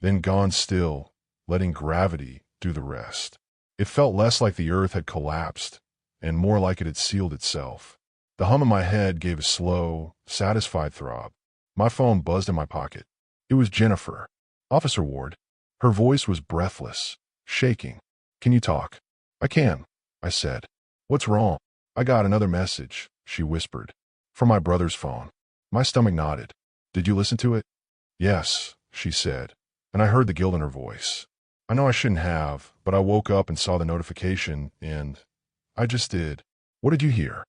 then gone still, letting gravity do the rest. It felt less like the earth had collapsed, and more like it had sealed itself. The hum in my head gave a slow, satisfied throb. My phone buzzed in my pocket. It was Jennifer. Officer Ward. Her voice was breathless. shaking. "Can you talk?" "I can," I said. "What's wrong?" "I got another message," she whispered. "From my brother's phone." My stomach nodded. "Did you listen to it?" "Yes," she said, and I heard the guilt in her voice. "I know I shouldn't have, but I woke up and saw the notification, and I just did." "What did you hear?"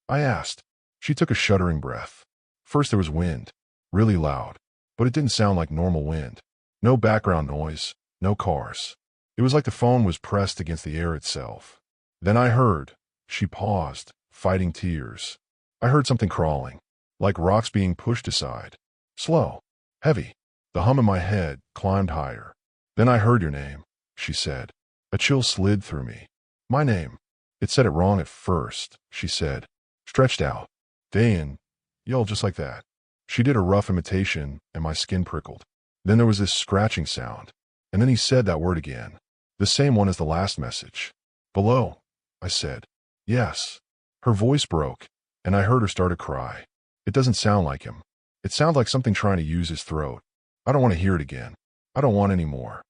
I asked. She took a shuddering breath. First there was wind, really loud, but it didn't sound like normal wind. No background noise, no cars. It was like the phone was pressed against the air itself. Then I heard. She paused, fighting tears. I heard something crawling, like rocks being pushed aside. Slow, heavy. The hum in my head climbed higher. "Then I heard your name," she said. A chill slid through me. "My name." "It said it wrong at first," she said, stretched out. "Dayan," yelled just like that. She did a rough imitation, and my skin prickled. Then there was this scratching sound, and then he said that word again. The same one as the last message. "Below," I said. "Yes." Her voice broke, and I heard her start to cry. "It doesn't sound like him. It sounds like something trying to use his throat. I don't want to hear it again. I don't want any more."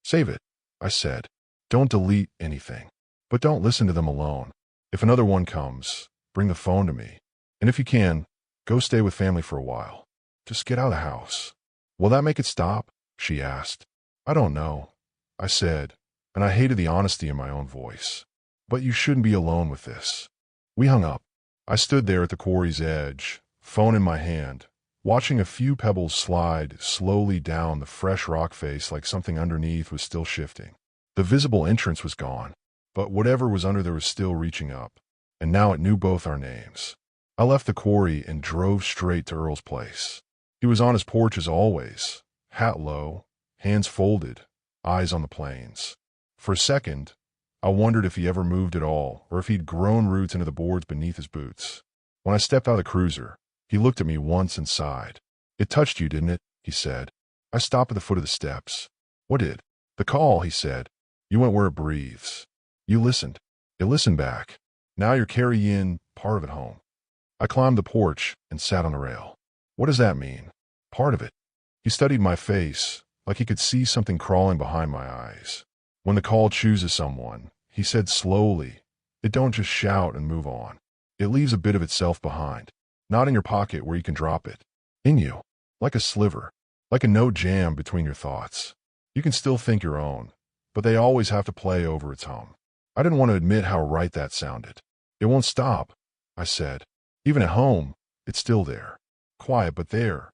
"Save it," I said. "Don't delete anything. But don't listen to them alone. If another one comes, bring the phone to me. And if you can, go stay with family for a while. Just get out of the house." "Will that make it stop?" she asked. "I don't know," I said, and I hated the honesty in my own voice. "But you shouldn't be alone with this." We hung up. I stood there at the quarry's edge, phone in my hand, watching a few pebbles slide slowly down the fresh rock face like something underneath was still shifting. The visible entrance was gone, but whatever was under there was still reaching up, and now it knew both our names. I left the quarry and drove straight to Earl's place. He was on his porch as always, hat low, hands folded, eyes on the plains. For a second, I wondered if he ever moved at all, or if he'd grown roots into the boards beneath his boots. When I stepped out of the cruiser, he looked at me once and sighed. "It touched you, didn't it?" he said. I stopped at the foot of the steps. "What did?" "The call," he said. "You went where it breathes. You listened. It listened back. Now you're carrying part of it home." I climbed the porch and sat on the rail. "What does that mean?" "Part of it." He studied my face, like he could see something crawling behind my eyes. "When the call chooses someone," he said slowly, "it don't just shout and move on. It leaves a bit of itself behind. Not in your pocket where you can drop it. In you. Like a sliver. Like a note jammed between your thoughts. You can still think your own, but they always have to play over its hum." I didn't want to admit how right that sounded. "It won't stop," I said. "Even at home, it's still there. Quiet, but there."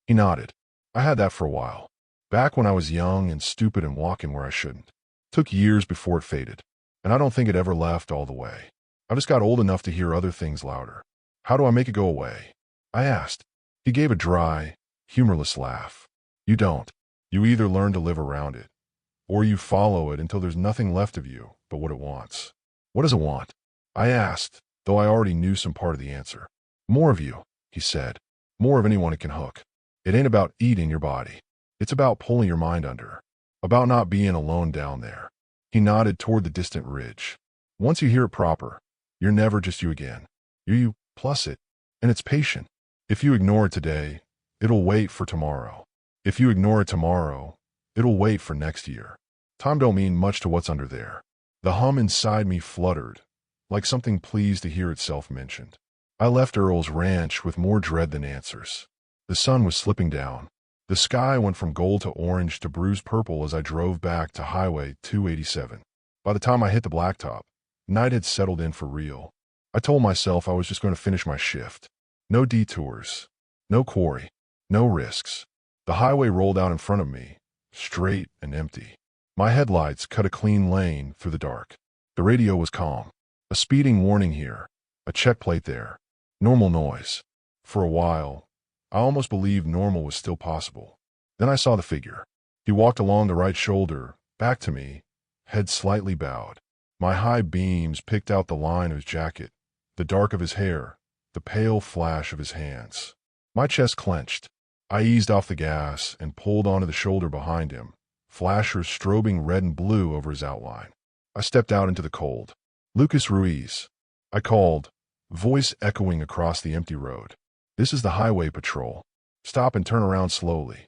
He nodded. "I had that for a while. Back when I was young and stupid and walking where I shouldn't. Took years before it faded, and I don't think it ever left all the way. I just got old enough to hear other things louder." "How do I make it go away?" I asked. He gave a dry, humorless laugh. "You don't. You either learn to live around it, or you follow it until there's nothing left of you but what it wants." "What does it want?" I asked, though I already knew some part of the answer. "More of you," he said. "More of anyone it can hook. It ain't about eating your body. It's about pulling your mind under. About not being alone down there." He nodded toward the distant ridge. "Once you hear it proper, you're never just you again. You're you plus it, and it's patient. If you ignore it today, it'll wait for tomorrow. If you ignore it tomorrow, it'll wait for next year. Time don't mean much to what's under there." The hum inside me fluttered, like something pleased to hear itself mentioned. I left Earl's ranch with more dread than answers. The sun was slipping down. The sky went from gold to orange to bruised purple as I drove back to Highway 287. By the time I hit the blacktop, night had settled in for real. I told myself I was just going to finish my shift. No detours, no quarry, no risks. The highway rolled out in front of me, straight and empty. My headlights cut a clean lane through the dark. The radio was calm. A speeding warning here, a check plate there. Normal noise. For a while, I almost believed normal was still possible. Then I saw the figure. He walked along the right shoulder, back to me, head slightly bowed. My high beams picked out the line of his jacket, the dark of his hair, the pale flash of his hands. My chest clenched. I eased off the gas and pulled onto the shoulder behind him, flashers strobing red and blue over his outline. I stepped out into the cold. "Lucas Ruiz," I called, voice echoing across the empty road. "This is the highway patrol. Stop and turn around slowly."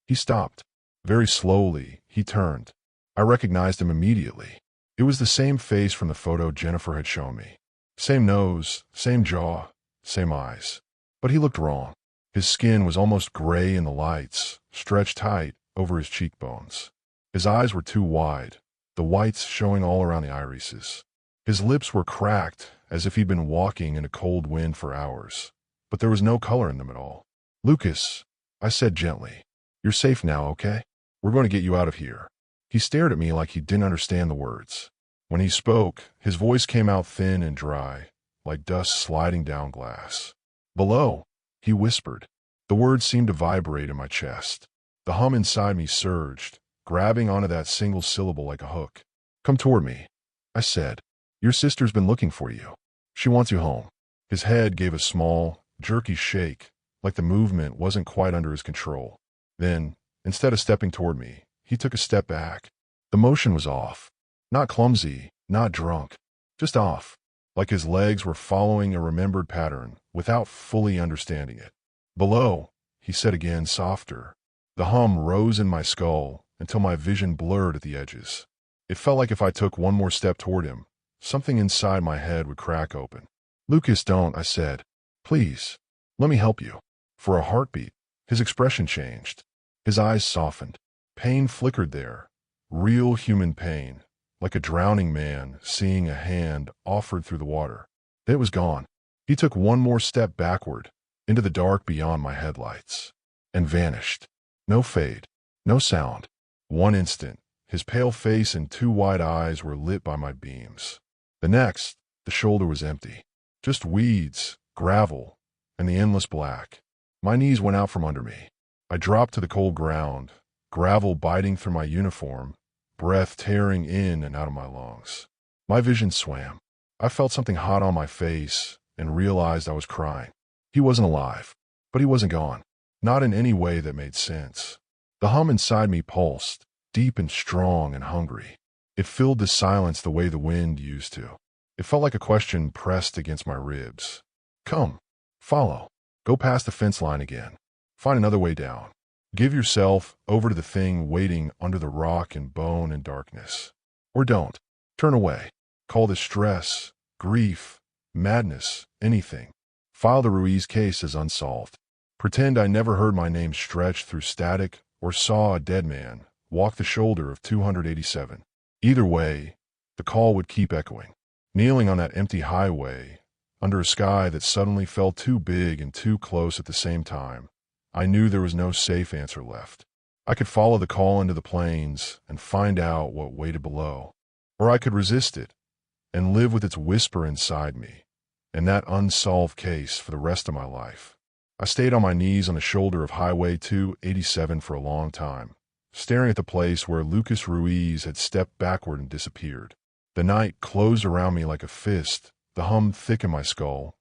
He stopped. Very slowly, he turned. I recognized him immediately. It was the same face from the photo Jennifer had shown me. Same nose, same jaw, same eyes. But he looked wrong. His skin was almost gray in the lights, stretched tight over his cheekbones. His eyes were too wide, the whites showing all around the irises. His lips were cracked, as if he'd been walking in a cold wind for hours. But there was no color in them at all. "Lucas," I said gently, "you're safe now, okay? We're going to get you out of here." He stared at me like he didn't understand the words. When he spoke, his voice came out thin and dry, like dust sliding down glass. "Below," he whispered. The words seemed to vibrate in my chest. The hum inside me surged, grabbing onto that single syllable like a hook. "Come toward me," I said. "Your sister's been looking for you. She wants you home." His head gave a small, jerky shake, like the movement wasn't quite under his control. Then, instead of stepping toward me, he took a step back. The motion was off. Not clumsy, not drunk, just off, like his legs were following a remembered pattern without fully understanding it. "Below," he said again, softer. The hum rose in my skull until my vision blurred at the edges. It felt like if I took one more step toward him, something inside my head would crack open. "Lucas, don't," I said. "Please, let me help you." For a heartbeat, his expression changed. His eyes softened. Pain flickered there. Real human pain, like a drowning man seeing a hand offered through the water. Then it was gone. He took one more step backward, into the dark beyond my headlights, and vanished. No fade, no sound. One instant, his pale face and two wide eyes were lit by my beams. The next, the shoulder was empty. Just weeds, gravel, and the endless black. My knees went out from under me. I dropped to the cold ground, gravel biting through my uniform, breath tearing in and out of my lungs. My vision swam. I felt something hot on my face and realized I was crying. He wasn't alive, but he wasn't gone. Not in any way that made sense. The hum inside me pulsed, deep and strong and hungry. It filled the silence the way the wind used to. It felt like a question pressed against my ribs. "Come, follow. Go past the fence line again. Find another way down. Give yourself over to the thing waiting under the rock and bone and darkness. Or don't. Turn away. Call this stress, grief, madness, anything. File the Ruiz case as unsolved. Pretend I never heard my name stretched through static or saw a dead man walk the shoulder of 287. Either way, the call would keep echoing. Kneeling on that empty highway, under a sky that suddenly felt too big and too close at the same time, I knew there was no safe answer left. I could follow the call into the plains and find out what waited below. Or I could resist it and live with its whisper inside me, and that unsolved case for the rest of my life. I stayed on my knees on the shoulder of Highway 287 for a long time, staring at the place where Lucas Ruiz had stepped backward and disappeared. The night closed around me like a fist, the hum thick in my skull,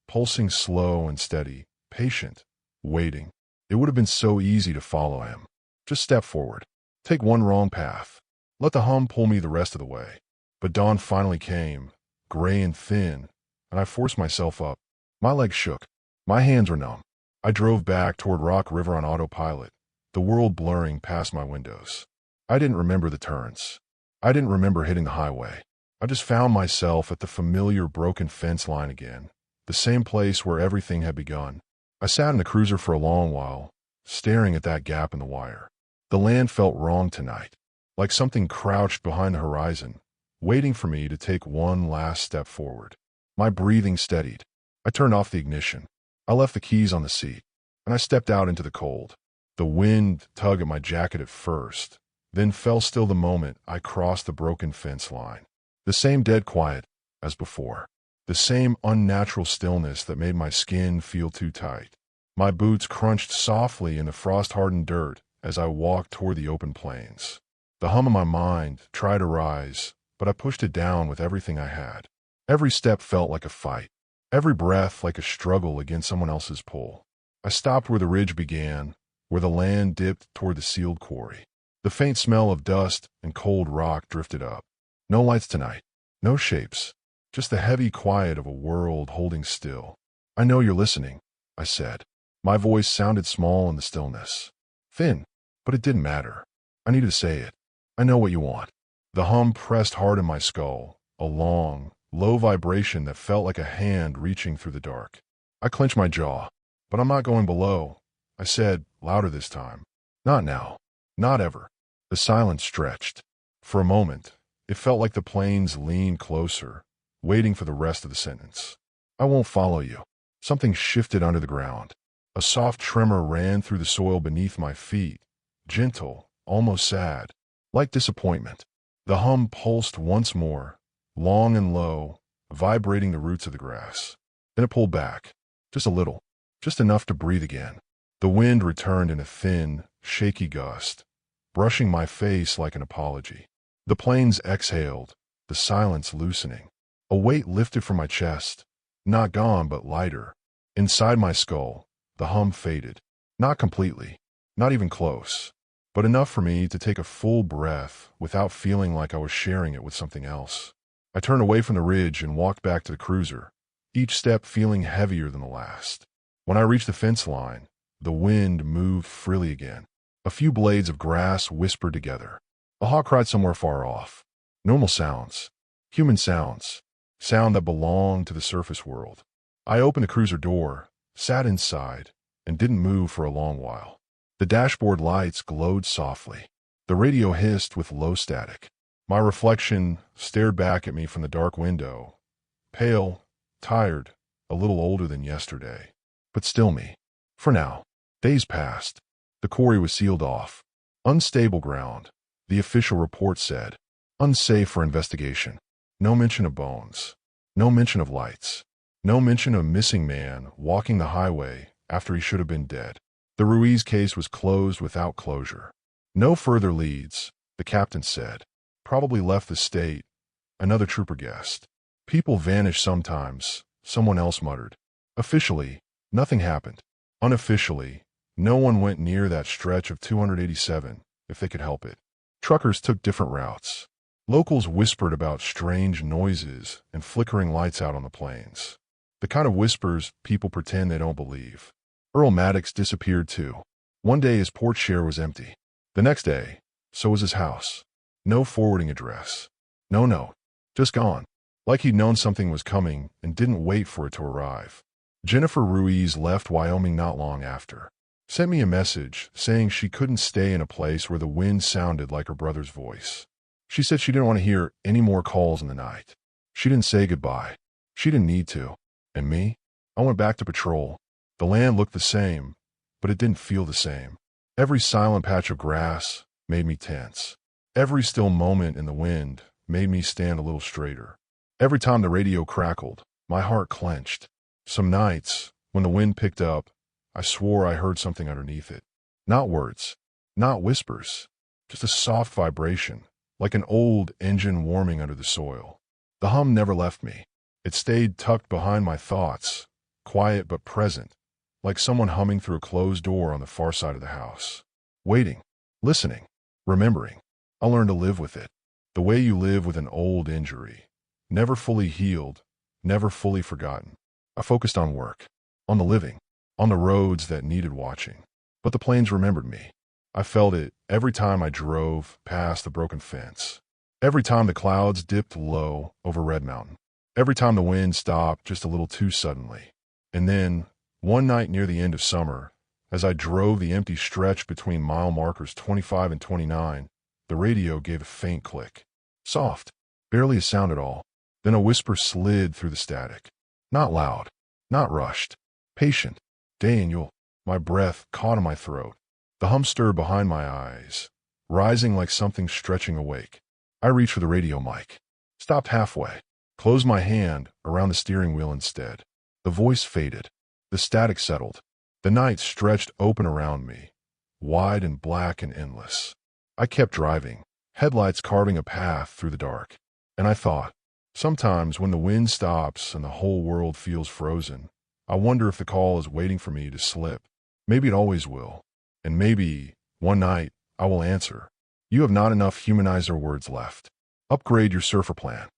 pulsing slow and steady, patient, waiting. It would have been so easy to follow him. Just step forward. Take one wrong path. Let the hum pull me the rest of the way. But dawn finally came, gray and thin, and I forced myself up. My legs shook. My hands were numb. I drove back toward Rock River on autopilot, the world blurring past my windows. I didn't remember the turns. I didn't remember hitting the highway. I just found myself at the familiar broken fence line again, the same place where everything had begun. I sat in the cruiser for a long while, staring at that gap in the wire. The land felt wrong tonight, like something crouched behind the horizon, waiting for me to take one last step forward. My breathing steadied. I turned off the ignition. I left the keys on the seat, and I stepped out into the cold. The wind tugged at my jacket at first, then fell still the moment I crossed the broken fence line. The same dead quiet as before. The same unnatural stillness that made my skin feel too tight. My boots crunched softly in the frost-hardened dirt as I walked toward the open plains. The hum in my mind tried to rise, but I pushed it down with everything I had. Every step felt like a fight. Every breath like a struggle against someone else's pull. I stopped where the ridge began, where the land dipped toward the sealed quarry. The faint smell of dust and cold rock drifted up. No lights tonight. No shapes. Just the heavy quiet of a world holding still. "I know you're listening," I said. My voice sounded small in the stillness. Thin, but it didn't matter. I needed to say it. I know what you want. The hum pressed hard in my skull, a long, low vibration that felt like a hand reaching through the dark. I clenched my jaw. But I'm not going below, I said, louder this time. Not now. Not ever. The silence stretched. For a moment, it felt like the planes leaned closer, waiting for the rest of the sentence. I won't follow you. Something shifted under the ground. A soft tremor ran through the soil beneath my feet, gentle, almost sad, like disappointment. The hum pulsed once more, long and low, vibrating the roots of the grass. Then it pulled back, just a little, just enough to breathe again. The wind returned in a thin, shaky gust, brushing my face like an apology. The planes exhaled, the silence loosening. A weight lifted from my chest, not gone but lighter. Inside my skull, the hum faded. Not completely, not even close, but enough for me to take a full breath without feeling like I was sharing it with something else. I turned away from the ridge and walked back to the cruiser, each step feeling heavier than the last. When I reached the fence line, the wind moved freely again. A few blades of grass whispered together. A hawk cried somewhere far off. Normal sounds. Human sounds. Sound that belonged to the surface world. I opened the cruiser door, sat inside, and didn't move for a long while. The dashboard lights glowed softly. The radio hissed with low static. My reflection stared back at me from the dark window. Pale, tired, a little older than yesterday. But still me. For now. Days passed. The quarry was sealed off. Unstable ground, the official report said. Unsafe for investigation. No mention of bones. No mention of lights. No mention of a missing man walking the highway after he should have been dead. The Ruiz case was closed without closure. No further leads, the captain said. Probably left the state. Another trooper guessed. People vanish sometimes, someone else muttered. Officially, nothing happened. Unofficially, no one went near that stretch of 287 if they could help it. Truckers took different routes. Locals whispered about strange noises and flickering lights out on the plains. The kind of whispers people pretend they don't believe. Earl Maddox disappeared too. One day his porch share was empty. The next day, so was his house. No forwarding address. No note. Just gone. Like he'd known something was coming and didn't wait for it to arrive. Jennifer Ruiz left Wyoming not long after. Sent me a message saying she couldn't stay in a place where the wind sounded like her brother's voice. She said she didn't want to hear any more calls in the night. She didn't say goodbye. She didn't need to. And me? I went back to patrol. The land looked the same, but it didn't feel the same. Every silent patch of grass made me tense. Every still moment in the wind made me stand a little straighter. Every time the radio crackled, my heart clenched. Some nights, when the wind picked up, I swore I heard something underneath it. Not words, not whispers, just a soft vibration, like an old engine warming under the soil. The hum never left me. It stayed tucked behind my thoughts, quiet but present, like someone humming through a closed door on the far side of the house. Waiting, listening, remembering. I learned to live with it, the way you live with an old injury. Never fully healed, never fully forgotten. I focused on work, on the living, on the roads that needed watching. But the plains remembered me. I felt it every time I drove past the broken fence. Every time the clouds dipped low over Red Mountain. Every time the wind stopped just a little too suddenly. And then, one night near the end of summer, as I drove the empty stretch between mile markers 25 and 29, the radio gave a faint click. Soft, barely a sound at all. Then a whisper slid through the static. Not loud, not rushed. Patient. Daniel. My breath caught in my throat. The hum stirred behind my eyes, rising like something stretching awake. I reached for the radio mic. Stopped halfway. Closed my hand around the steering wheel instead. The voice faded. The static settled. The night stretched open around me, wide and black and endless. I kept driving, headlights carving a path through the dark. And I thought, sometimes when the wind stops and the whole world feels frozen, I wonder if the call is waiting for me to slip. Maybe it always will. And maybe, one night, I will answer. You have not enough humanizer words left. Upgrade your surfer plan.